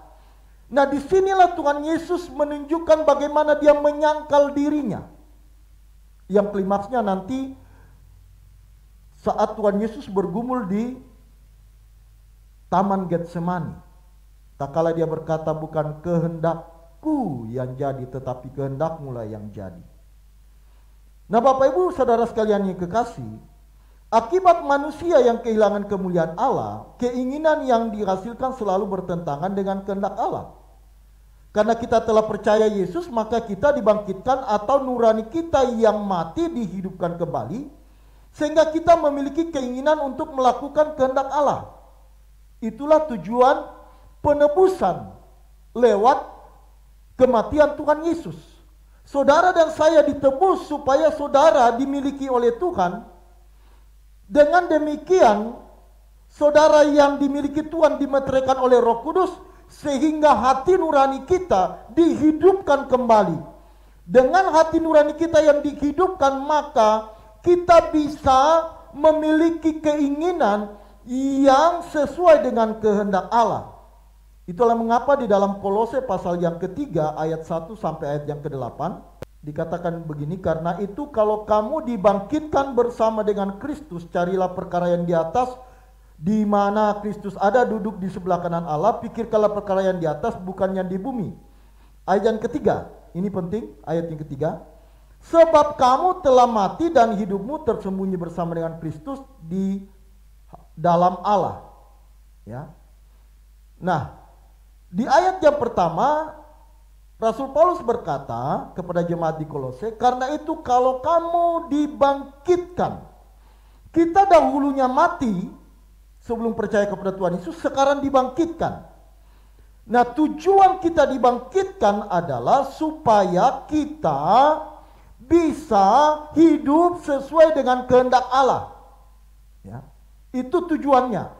Speaker 2: Nah, disinilah Tuhan Yesus menunjukkan bagaimana dia menyangkal dirinya. Yang klimaksnya nanti saat Tuhan Yesus bergumul di Taman Getsemani. Tak kala dia berkata, bukan kehendakku yang jadi, tetapi kehendakmu lah yang jadi. Nah, Bapak Ibu Saudara sekalian yang kekasih, akibat manusia yang kehilangan kemuliaan Allah, keinginan yang dihasilkan selalu bertentangan dengan kehendak Allah. Karena kita telah percaya Yesus, maka kita dibangkitkan atau nurani kita yang mati dihidupkan kembali, sehingga kita memiliki keinginan untuk melakukan kehendak Allah. Itulah tujuan penebusan lewat kematian Tuhan Yesus. Saudara dan saya ditebus supaya saudara dimiliki oleh Tuhan. Dengan demikian, saudara yang dimiliki Tuhan dimeteraikan oleh Roh Kudus, sehingga hati nurani kita dihidupkan kembali. Dengan hati nurani kita yang dihidupkan, maka kita bisa memiliki keinginan yang sesuai dengan kehendak Allah. Itulah mengapa di dalam Kolose pasal yang ketiga ayat 1 sampai ayat yang ke-8 dikatakan begini, karena itu kalau kamu dibangkitkan bersama dengan Kristus, carilah perkara yang di atas, di mana Kristus ada duduk di sebelah kanan Allah, pikirkanlah perkara yang di atas, bukan yang di bumi. Ayat yang ketiga, ini penting, ayat yang ketiga. Sebab kamu telah mati dan hidupmu tersembunyi bersama dengan Kristus di dalam Allah. Ya. Nah, di ayat yang pertama Rasul Paulus berkata kepada jemaat di Kolose, karena itu kalau kamu dibangkitkan, kita dahulunya mati sebelum percaya kepada Tuhan Yesus, sekarang dibangkitkan. Nah, tujuan kita dibangkitkan adalah supaya kita bisa hidup sesuai dengan kehendak Allah. Ya, itu tujuannya.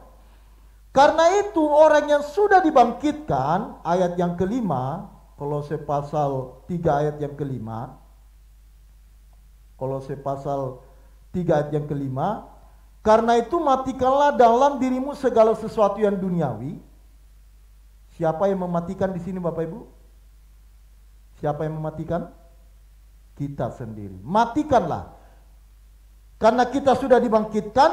Speaker 2: Karena itu orang yang sudah dibangkitkan, ayat yang kelima, Kolose pasal 3 ayat yang kelima, Kolose pasal 3 ayat yang kelima, karena itu matikanlah dalam dirimu segala sesuatu yang duniawi. Siapa yang mematikan di sini Bapak Ibu? Siapa yang mematikan? Kita sendiri. Matikanlah. Karena kita sudah dibangkitkan,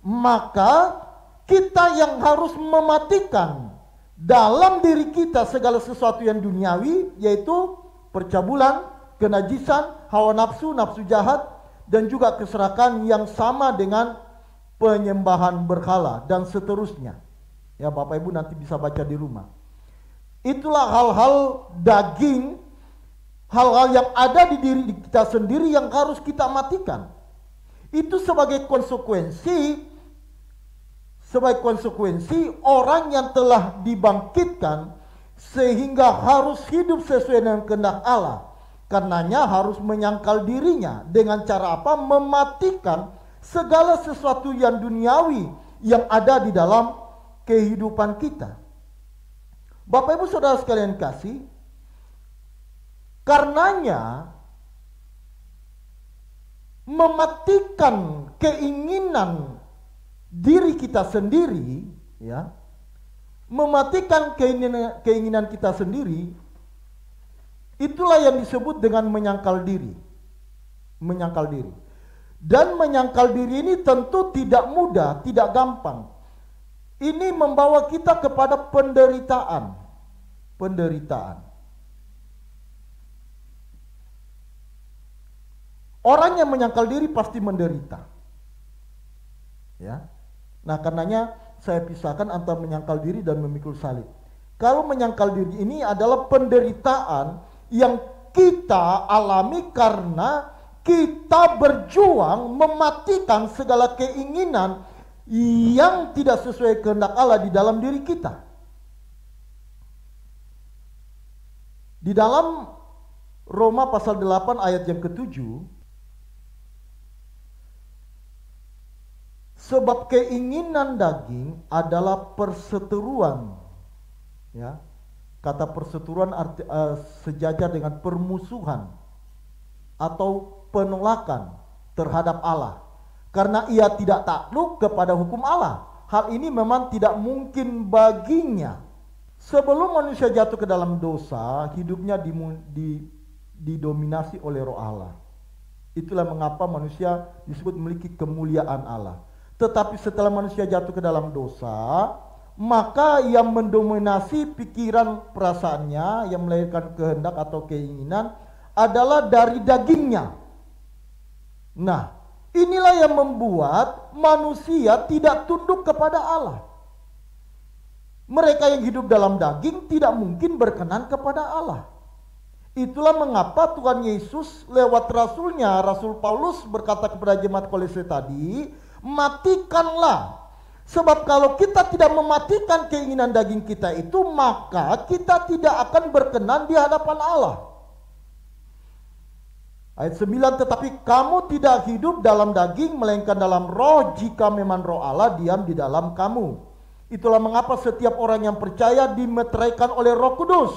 Speaker 2: maka kita yang harus mematikan dalam diri kita segala sesuatu yang duniawi, yaitu percabulan, kenajisan, hawa nafsu, nafsu jahat, dan juga keserakahan yang sama dengan penyembahan berhala dan seterusnya. Ya, Bapak Ibu nanti bisa baca di rumah. Itulah hal-hal daging, hal-hal yang ada di diri kita sendiri yang harus kita matikan. Itu sebagai konsekuensi orang yang telah dibangkitkan sehingga harus hidup sesuai dengan kehendak Allah. Karenanya harus menyangkal dirinya dengan cara apa? Mematikan segala sesuatu yang duniawi yang ada di dalam kehidupan kita. Bapak Ibu Saudara sekalian kasih, karenanya mematikan keinginan diri kita sendiri, ya, mematikan keinginan kita sendiri, itulah yang disebut dengan menyangkal diri. Menyangkal diri. Dan menyangkal diri ini tentu tidak mudah, tidak gampang. Ini membawa kita kepada penderitaan. Penderitaan. Orang yang menyangkal diri pasti menderita. Ya. Nah, karenanya saya pisahkan antara menyangkal diri dan memikul salib. Kalau menyangkal diri ini adalah penderitaan yang kita alami karena kita berjuang mematikan segala keinginan yang tidak sesuai kehendak Allah di dalam diri kita. Di dalam Roma pasal 8 ayat yang ke-7. Sebab keinginan daging adalah perseteruan. Ya. Kata perseteruan sejajar dengan permusuhan atau penolakan terhadap Allah. Karena ia tidak takluk kepada hukum Allah. Hal ini memang tidak mungkin baginya. Sebelum manusia jatuh ke dalam dosa, hidupnya didominasi oleh Roh Allah. Itulah mengapa manusia disebut memiliki kemuliaan Allah. Tetapi setelah manusia jatuh ke dalam dosa, maka yang mendominasi pikiran perasaannya, yang melahirkan kehendak atau keinginan adalah dari dagingnya. Nah, inilah yang membuat manusia tidak tunduk kepada Allah. Mereka yang hidup dalam daging tidak mungkin berkenan kepada Allah. Itulah mengapa Tuhan Yesus lewat rasulnya, Rasul Paulus berkata kepada jemaat Kolose tadi, matikanlah. Sebab kalau kita tidak mematikan keinginan daging kita itu, maka kita tidak akan berkenan di hadapan Allah. Ayat 9, tetapi kamu tidak hidup dalam daging, melainkan dalam roh, jika memang roh Allah diam di dalam kamu. Itulah mengapa setiap orang yang percaya dimeteraikan oleh Roh Kudus,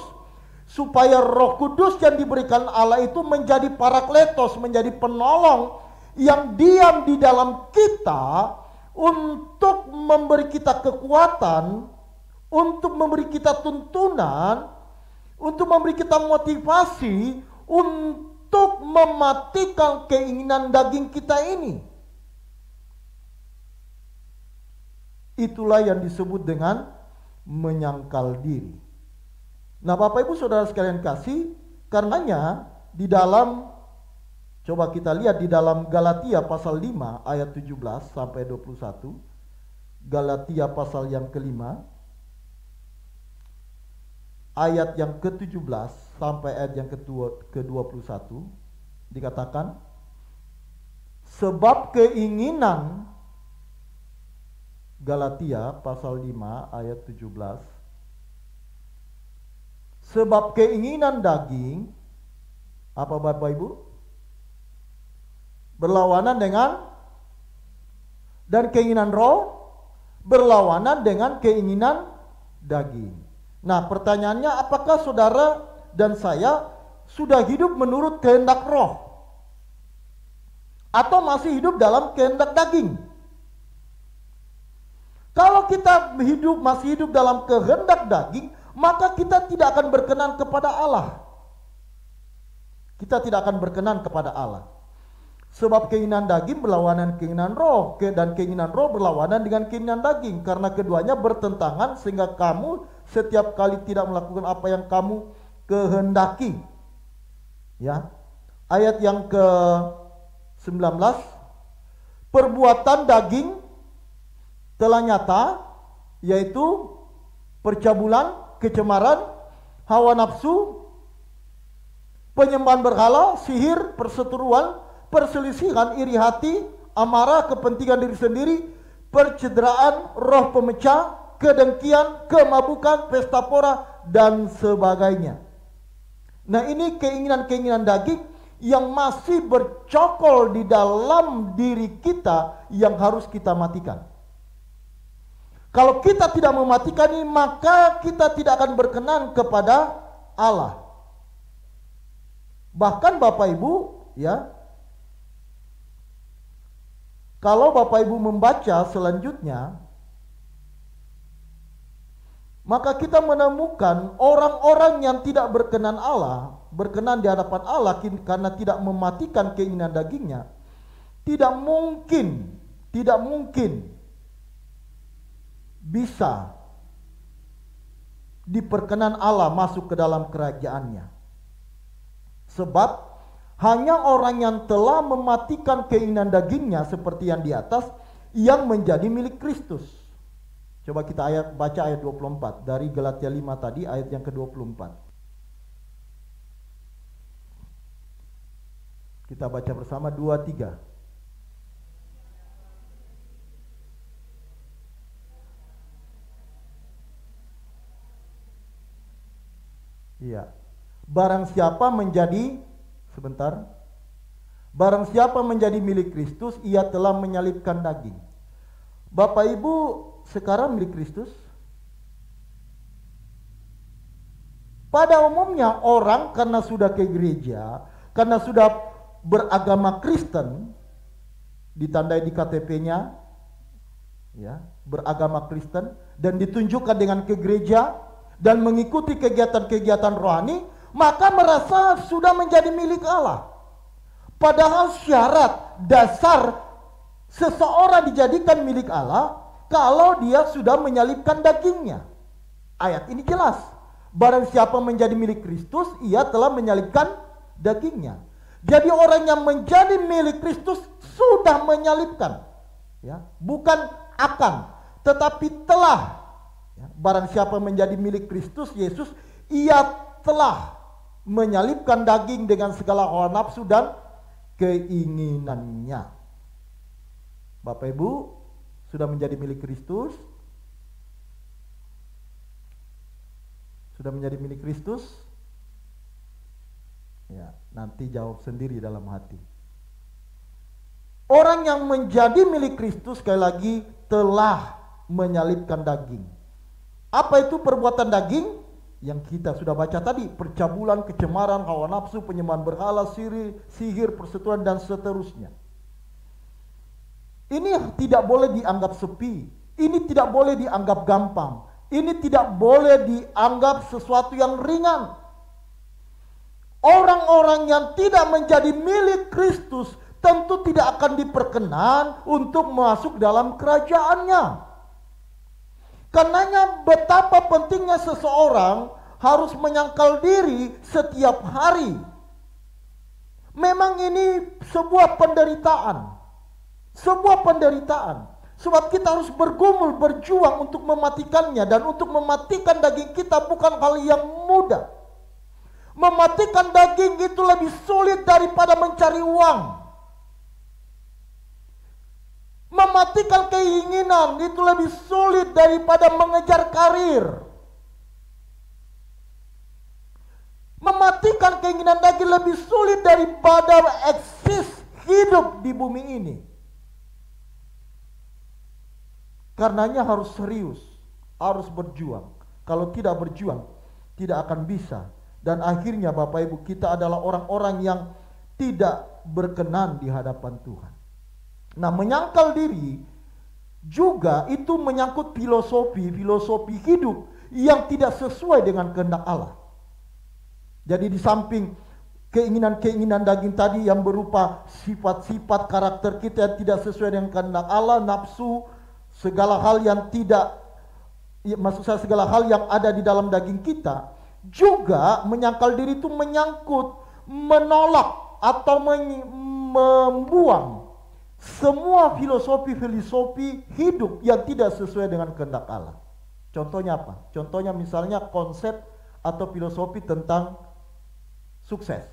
Speaker 2: supaya Roh Kudus yang diberikan Allah itu menjadi parakletos, menjadi penolong yang diam di dalam kita untuk memberi kita kekuatan, untuk memberi kita tuntunan, untuk memberi kita motivasi untuk mematikan keinginan daging kita ini. Itulah yang disebut dengan menyangkal diri. Nah, Bapak Ibu Saudara sekalian kasih, karenanya di dalam, coba kita lihat di dalam Galatia pasal 5 ayat 17 sampai 21. Galatia pasal yang kelima ayat yang ke-17 sampai ayat yang ke-21 dikatakan, sebab keinginan, Galatia pasal 5 ayat 17, sebab keinginan daging, apa Bapak Ibu? Berlawanan dengan, dan keinginan roh berlawanan dengan keinginan daging. Nah, pertanyaannya, apakah saudara dan saya sudah hidup menurut kehendak roh atau masih hidup dalam kehendak daging? Kalau kita masih hidup dalam kehendak daging, maka kita tidak akan berkenan kepada Allah. Kita tidak akan berkenan kepada Allah. Sebab keinginan daging berlawanan keinginan roh, dan keinginan roh berlawanan dengan keinginan daging, karena keduanya bertentangan sehingga kamu setiap kali tidak melakukan apa yang kamu kehendaki. Ya. Ayat yang ke-19, perbuatan daging telah nyata, yaitu percabulan, kecemaran, hawa nafsu, penyembahan berhala, sihir, perseteruan, perselisihan, iri hati, amarah, kepentingan diri sendiri, percederaan, roh pemecah, kedengkian, kemabukan, pesta pora, dan sebagainya. Nah, ini keinginan-keinginan daging yang masih bercokol di dalam diri kita yang harus kita matikan. Kalau kita tidak mematikan ini, maka kita tidak akan berkenan kepada Allah. Bahkan Bapak Ibu, ya, kalau Bapak Ibu membaca selanjutnya, maka kita menemukan orang-orang yang tidak berkenan di hadapan Allah karena tidak mematikan keinginan dagingnya, tidak mungkin bisa diperkenan Allah masuk ke dalam kerajaannya. Sebab hanya orang yang telah mematikan keinginan dagingnya seperti yang di atas, yang menjadi milik Kristus. Coba kita baca ayat 24 dari Galatia 5 tadi, ayat yang ke-24. Kita baca bersama 2, 3. Iya. Barang siapa menjadi Sebentar. Barang siapa menjadi milik Kristus, ia telah menyalibkan daging. Bapak Ibu sekarang milik Kristus? Pada umumnya orang karena sudah ke gereja, karena sudah beragama Kristen, ditandai di KTP-nya, ya, beragama Kristen, dan ditunjukkan dengan ke gereja, dan mengikuti kegiatan-kegiatan rohani, maka merasa sudah menjadi milik Allah. Padahal syarat dasar seseorang dijadikan milik Allah kalau dia sudah menyalibkan dagingnya. Ayat ini jelas. Barang siapa menjadi milik Kristus, ia telah menyalibkan dagingnya. Jadi orang yang menjadi milik Kristus sudah menyalibkan, ya, bukan akan, tetapi telah. Ya, barang siapa menjadi milik Kristus Yesus, ia telah menyalibkan daging dengan segala hawa nafsu dan keinginannya. Bapak Ibu sudah menjadi milik Kristus? Sudah menjadi milik Kristus? Ya, nanti jawab sendiri dalam hati. Orang yang menjadi milik Kristus sekali lagi telah menyalibkan daging. Apa itu perbuatan daging? Yang kita sudah baca tadi, percabulan, kecemaran, hawa nafsu, penyembahan berhala, sihir, persetujuan, dan seterusnya. Ini tidak boleh dianggap sepi. Ini tidak boleh dianggap gampang. Ini tidak boleh dianggap sesuatu yang ringan. Orang-orang yang tidak menjadi milik Kristus tentu tidak akan diperkenan untuk masuk dalam kerajaannya. Karenanya betapa pentingnya seseorang harus menyangkal diri setiap hari. Memang ini sebuah penderitaan. Sebuah penderitaan. Sebab kita harus bergumul, berjuang untuk mematikannya. Dan untuk mematikan daging kita bukan hal yang mudah. Mematikan daging itu lebih sulit daripada mencari uang. Mematikan keinginan itu lebih sulit daripada mengejar karir. Mematikan keinginan daging lebih sulit daripada eksis hidup di bumi ini. Karenanya harus serius, harus berjuang. Kalau tidak berjuang, tidak akan bisa. Dan akhirnya Bapak Ibu, kita adalah orang-orang yang tidak berkenan di hadapan Tuhan. Nah, menyangkal diri juga itu menyangkut filosofi hidup yang tidak sesuai dengan kehendak Allah. Jadi di samping keinginan-keinginan daging tadi yang berupa sifat-sifat karakter kita yang tidak sesuai dengan kehendak Allah, nafsu, segala hal yang tidak, maksud saya segala hal yang ada di dalam daging kita, juga menyangkal diri itu menyangkut menolak atau membuang semua filosofi hidup yang tidak sesuai dengan kehendak Allah. Contohnya apa? Contohnya misalnya konsep atau filosofi tentang sukses.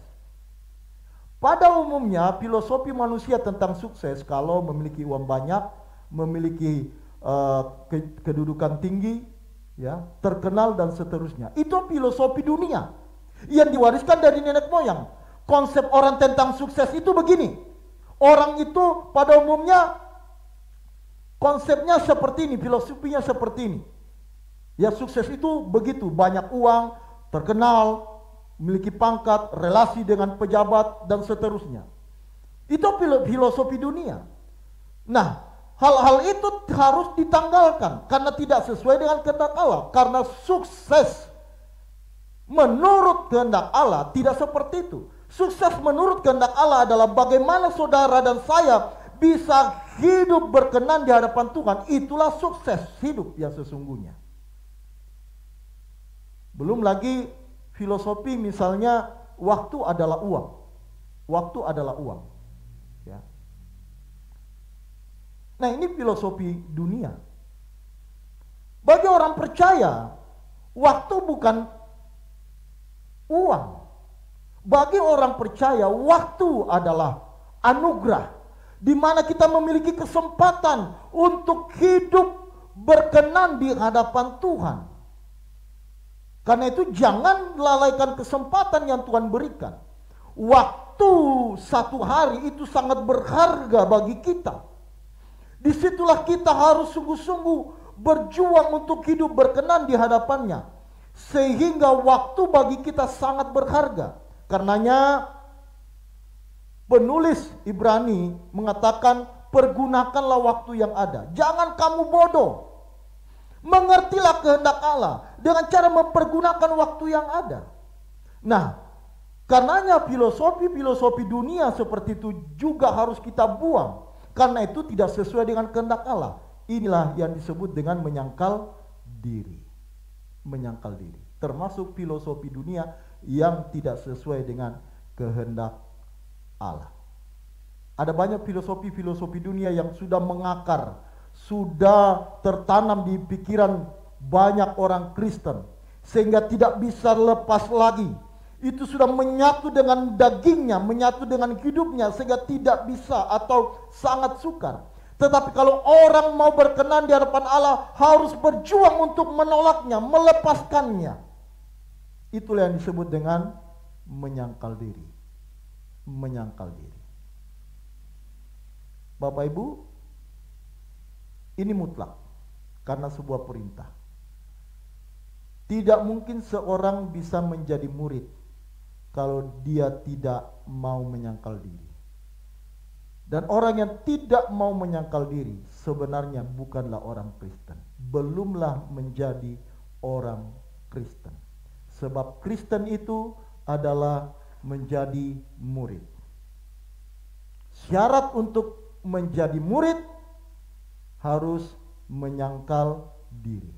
Speaker 2: Pada umumnya filosofi manusia tentang sukses, kalau memiliki uang banyak, memiliki kedudukan tinggi, ya, terkenal dan seterusnya. Itu filosofi dunia yang diwariskan dari nenek moyang. Konsep orang tentang sukses itu begini. Orang itu pada umumnya konsepnya seperti ini, filosofinya seperti ini. Ya, sukses itu begitu, banyak uang, terkenal, memiliki pangkat, relasi dengan pejabat dan seterusnya. Itu filosofi dunia. Nah, hal-hal itu harus ditanggalkan karena tidak sesuai dengan kehendak Allah. Karena sukses menurut kehendak Allah tidak seperti itu. Sukses menurut kehendak Allah adalah bagaimana saudara dan saya bisa hidup berkenan di hadapan Tuhan. Itulah sukses hidup yang sesungguhnya. Belum lagi filosofi misalnya waktu adalah uang. Waktu adalah uang. Ya. Nah, ini filosofi dunia. Bagi orang percaya, waktu bukan uang. Bagi orang percaya, waktu adalah anugerah, di mana kita memiliki kesempatan untuk hidup berkenan di hadapan Tuhan. Karena itu jangan lalaikan kesempatan yang Tuhan berikan. Waktu waktu satu hari itu sangat berharga bagi kita. Disitulah kita harus sungguh-sungguh berjuang untuk hidup berkenan di hadapannya. Sehingga waktu bagi kita sangat berharga. Karenanya penulis Ibrani mengatakan, pergunakanlah waktu yang ada. Jangan kamu bodoh. Mengertilah kehendak Allah dengan cara mempergunakan waktu yang ada. Nah, karenanya filosofi dunia seperti itu juga harus kita buang. Karena itu tidak sesuai dengan kehendak Allah. Inilah yang disebut dengan menyangkal diri. Menyangkal diri. Termasuk filosofi dunia yang tidak sesuai dengan kehendak Allah. Ada banyak filosofi dunia yang sudah mengakar, sudah tertanam di pikiran banyak orang Kristen, sehingga tidak bisa lepas lagi. Itu sudah menyatu dengan dagingnya, menyatu dengan hidupnya, sehingga tidak bisa atau sangat sukar. Tetapi kalau orang mau berkenan di hadapan Allah, harus berjuang untuk menolaknya, melepaskannya. Itulah yang disebut dengan menyangkal diri. Menyangkal diri. Bapak Ibu, ini mutlak karena sebuah perintah. Tidak mungkin seorang bisa menjadi murid kalau dia tidak mau menyangkal diri. Dan orang yang tidak mau menyangkal diri sebenarnya bukanlah orang Kristen. Belumlah menjadi orang Kristen. Sebab Kristen itu adalah menjadi murid. Syarat untuk menjadi murid harus menyangkal diri.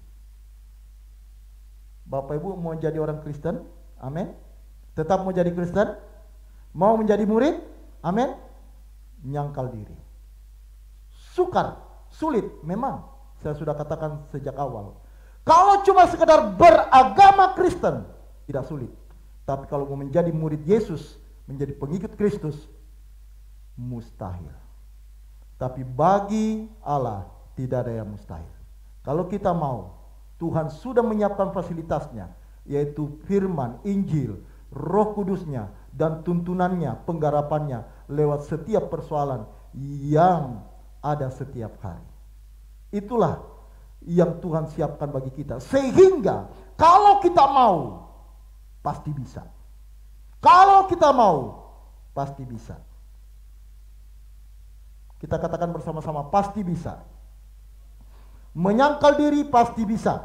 Speaker 2: Bapak Ibu mau jadi orang Kristen? Amin. Tetap mau jadi Kristen? Mau menjadi murid? Amin. Nyangkal diri. Sukar, sulit, memang. Saya sudah katakan sejak awal. Kalau cuma sekedar beragama Kristen, tidak sulit. Tapi kalau mau menjadi murid Yesus, menjadi pengikut Kristus, mustahil. Tapi bagi Allah tidak ada yang mustahil. Kalau kita mau, Tuhan sudah menyiapkan fasilitasnya, yaitu firman, Injil, Roh Kudusnya, dan tuntunannya, penggarapannya lewat setiap persoalan yang ada setiap hari. Itulah yang Tuhan siapkan bagi kita. Sehingga kalau kita mau, pasti bisa. Kalau kita mau, pasti bisa. Kita katakan bersama-sama, pasti bisa. Menyangkal diri pasti bisa.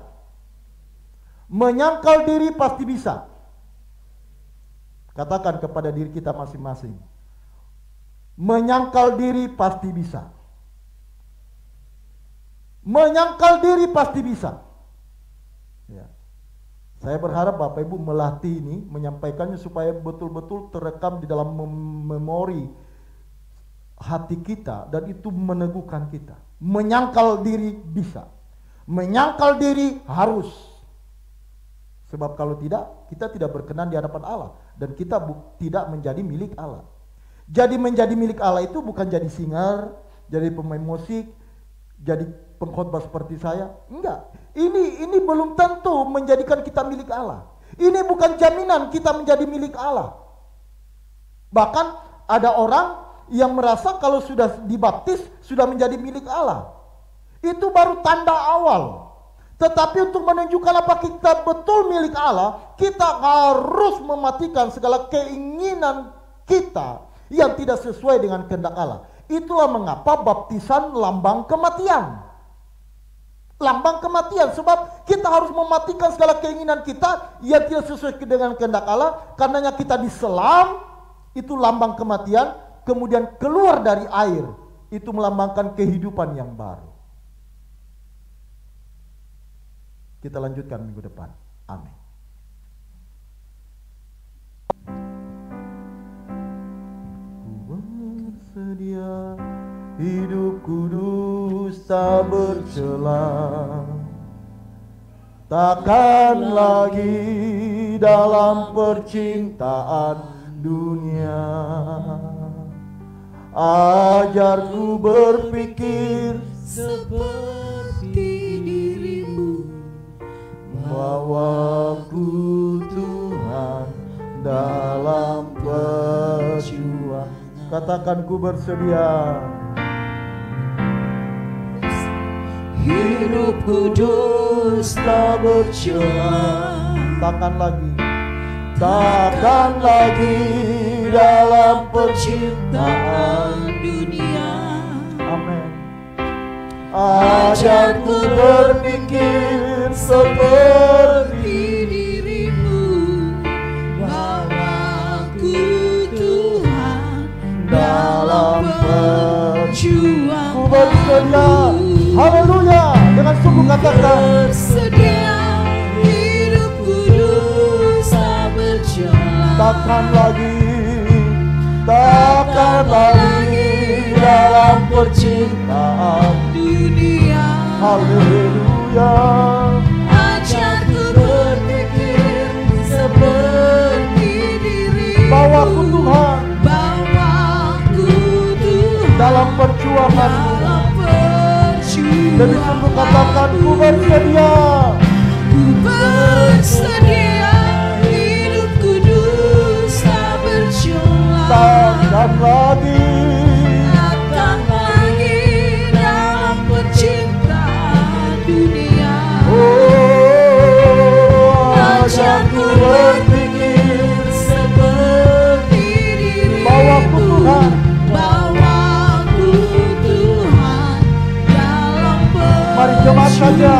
Speaker 2: Menyangkal diri pasti bisa. Katakan kepada diri kita masing-masing, menyangkal diri pasti bisa. Menyangkal diri pasti bisa. Ya. Saya berharap Bapak Ibu melatih ini, menyampaikannya supaya betul-betul terekam di dalam memori hati kita, dan itu meneguhkan kita. Menyangkal diri bisa. Menyangkal diri harus. Sebab kalau tidak, kita tidak berkenan di hadapan Allah, dan kita tidak menjadi milik Allah. Jadi menjadi milik Allah itu bukan jadi singer, jadi pemain musik, jadi pengkhotbah seperti saya. Enggak. Ini belum tentu menjadikan kita milik Allah. Ini bukan jaminan kita menjadi milik Allah. Bahkan ada orang yang merasa kalau sudah dibaptis sudah menjadi milik Allah. Itu baru tanda awal. Tetapi untuk menunjukkan apa kita betul milik Allah, kita harus mematikan segala keinginan kita yang tidak sesuai dengan kehendak Allah. Itulah mengapa baptisan lambang kematian. Lambang kematian, sebab kita harus mematikan segala keinginan kita yang tidak sesuai dengan kehendak Allah. Karenanya kita diselam, itu lambang kematian. Kemudian keluar dari air, itu melambangkan kehidupan yang baru. Kita lanjutkan minggu depan. Amin. Ku bersedia hidup kudus tak bercela, takkan lagi dalam percintaan dunia. Ajarku berpikir
Speaker 1: seperti dirimu,
Speaker 2: bawaku Tuhan dalam perjuangan. Katakan ku bersedia.
Speaker 1: Hidup kudus tak berjuang.
Speaker 2: Takkan lagi dalam
Speaker 1: Percintaan dunia.
Speaker 2: Amin. Ajarku berpikir seperti
Speaker 1: dirimu, bawaku Tuhan dalam perjuangan.
Speaker 2: ku bersedia. Haleluya. Dengan sungguh katakan,
Speaker 1: Bersedia hidup kudus tak berjuang.
Speaker 2: takkan lagi dalam percintaan
Speaker 1: dunia.
Speaker 2: Haleluya.
Speaker 1: Ajarku berpikir seperti dirimu,
Speaker 2: Bawaku Tuhan
Speaker 1: bawaku Tuhan
Speaker 2: dalam perjuanganmu.
Speaker 1: dalam perjuangan.
Speaker 2: Jadi sungguh katakan ku bersedia.
Speaker 1: Ku bersedia hidup kudus tak berjuang.
Speaker 2: Takkan lagi
Speaker 1: dalam percintaan dunia. Ajarku berpikir seperti dirimu,
Speaker 2: Bawaku Tuhan
Speaker 1: bawaku Tuhan dalam perjuangan.
Speaker 2: Mari jemaat saja,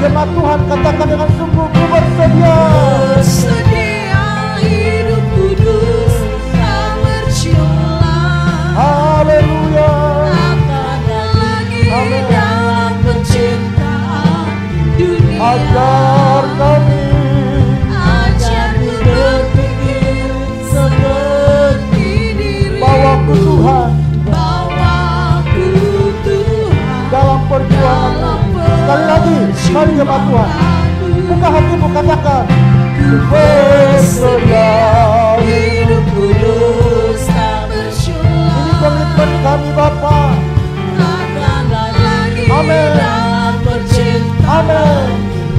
Speaker 2: jemaat Tuhan katakan dengan sungguh ku bersedia.
Speaker 1: Bersedia hidup kudus tak berjuang.
Speaker 2: Haleluya.
Speaker 1: Takkan lagi
Speaker 2: Amin.
Speaker 1: dalam percintaan dunia.
Speaker 2: Ajar kami
Speaker 1: Ajarku berpikir seperti dirimu,
Speaker 2: bawaku Tuhan
Speaker 1: bawaku Tuhan
Speaker 2: dalam perjuangan. Sekali lagi, mari jemaat Tuhan, buka hatimu katakan ku bersedia.
Speaker 1: hidup kudus tak berjuang.
Speaker 2: Ini komitmen kami Bapa.
Speaker 1: Takkanlah lagi
Speaker 2: Amin.
Speaker 1: dalam percintaan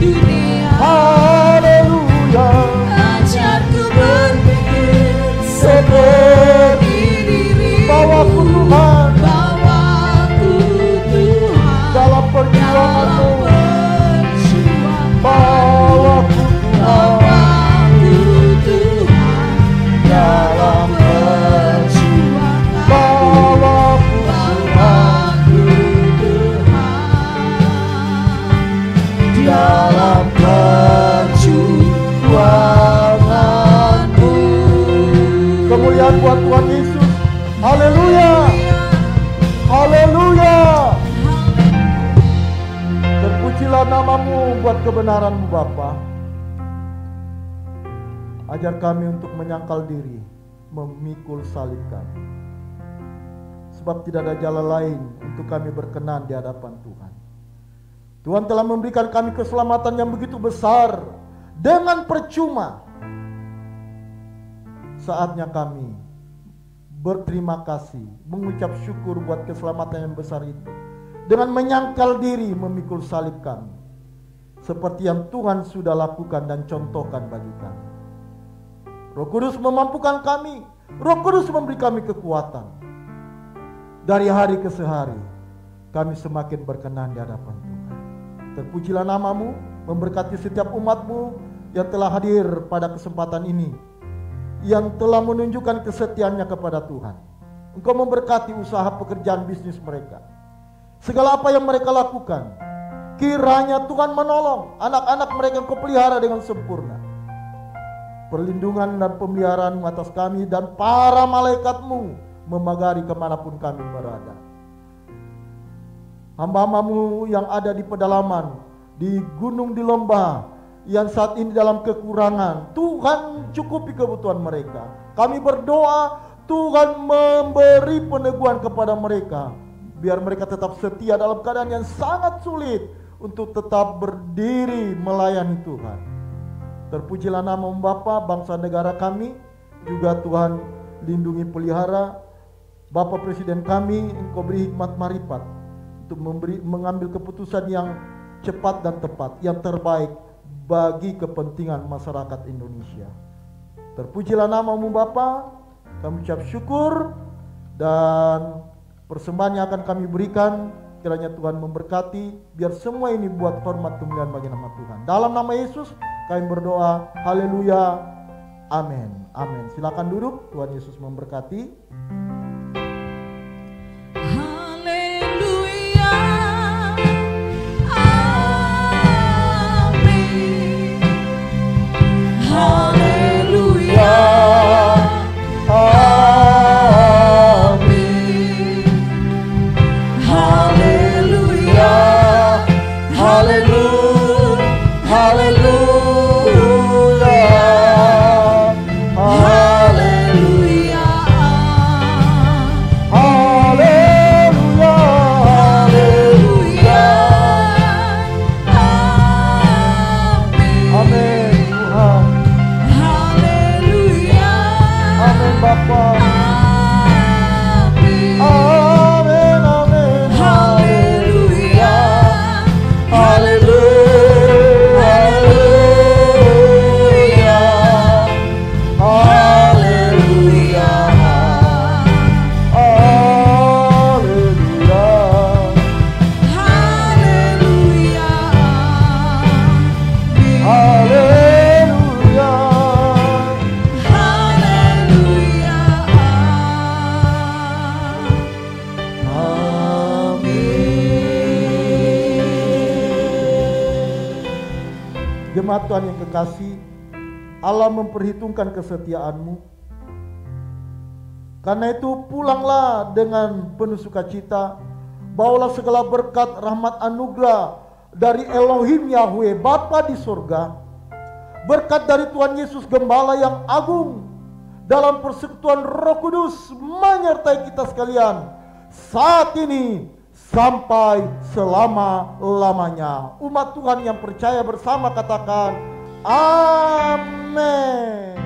Speaker 1: dunia.
Speaker 2: Haleluya.
Speaker 1: Ajarku berpikir
Speaker 2: Seperti
Speaker 1: dirimu,
Speaker 2: bawaku Tuhan
Speaker 1: bawaku Tuhan
Speaker 2: dalam perjuanganmu. Bawaku Tuhan
Speaker 1: bawaku Tuhan
Speaker 2: dalam
Speaker 1: perjuangan.
Speaker 2: bawaku
Speaker 1: Bawaku Tuhan dalam perjuanganmu.
Speaker 2: kemuliaan buat Tuhan Yesus. Haleluya. Haleluya. Terpujilah namamu buat kebenaranmu Bapa. Ajar kami untuk menyangkal diri, memikul salib kami. Sebab tidak ada jalan lain untuk kami berkenan di hadapan Tuhan. Tuhan telah memberikan kami keselamatan yang begitu besar dengan percuma. Saatnya kami berterima kasih, mengucap syukur buat keselamatan yang besar itu, dengan menyangkal diri memikul salib kami, seperti yang Tuhan sudah lakukan dan contohkan bagi kami. Roh Kudus memampukan kami, Roh Kudus memberi kami kekuatan. Dari hari ke hari kami semakin berkenan di hadapan Tuhan. Terpujilah namamu, memberkati setiap umatmu yang telah hadir pada kesempatan ini, yang telah menunjukkan kesetiaannya kepada Tuhan. Engkau memberkati usaha pekerjaan bisnis mereka, segala apa yang mereka lakukan. Kiranya Tuhan menolong anak-anak mereka yang Kau pelihara dengan sempurna. Perlindungan dan pemeliharaan atas kami dan para malaikat-Mu memagari kemanapun kami berada. Hamba-Hamba-Mu yang ada di pedalaman, di gunung, di lembah, yang saat ini dalam kekurangan, Tuhan cukupi kebutuhan mereka. Kami berdoa Tuhan memberi peneguhan kepada mereka, biar mereka tetap setia dalam keadaan yang sangat sulit, untuk tetap berdiri melayani Tuhan. Terpujilah nama Bapa, bangsa negara kami, juga Tuhan lindungi pelihara Bapak Presiden kami. Engkau beri hikmat marifat untuk mengambil keputusan yang cepat dan tepat, yang terbaik bagi kepentingan masyarakat Indonesia. Terpujilah namamu Bapa, kami ucap syukur Dan persembahan yang akan kami berikan, kiranya Tuhan memberkati, biar semua ini buat hormat kemuliaan bagi nama Tuhan. Dalam nama Yesus kami berdoa, haleluya, amin, amin. Silakan duduk, Tuhan Yesus memberkati.
Speaker 1: Haleluya, amin. Haleluya, amin. Haleluya,
Speaker 2: Haleluya, haleluya,
Speaker 1: haleluya,
Speaker 2: haleluya,
Speaker 1: haleluya,
Speaker 2: amin Tuhan,
Speaker 1: haleluya,
Speaker 2: amin Bapa,
Speaker 1: amin.
Speaker 2: amin, amin,
Speaker 1: Haleluya,
Speaker 2: haleluya,
Speaker 1: haleluya,
Speaker 2: haleluya, haleluya,
Speaker 1: haleluya,
Speaker 2: haleluya,
Speaker 1: haleluya,
Speaker 2: Jemaat Tuhan yang kekasih, Allah memperhitungkan kesetiaanmu. Karena itu pulanglah dengan penuh sukacita. Bawalah segala berkat, rahmat, anugerah dari Elohim Yahweh Bapa di surga. Berkat dari Tuhan Yesus Gembala yang agung dalam persekutuan Roh Kudus menyertai kita sekalian saat ini sampai selama-lamanya. Umat Tuhan yang percaya bersama katakan amin.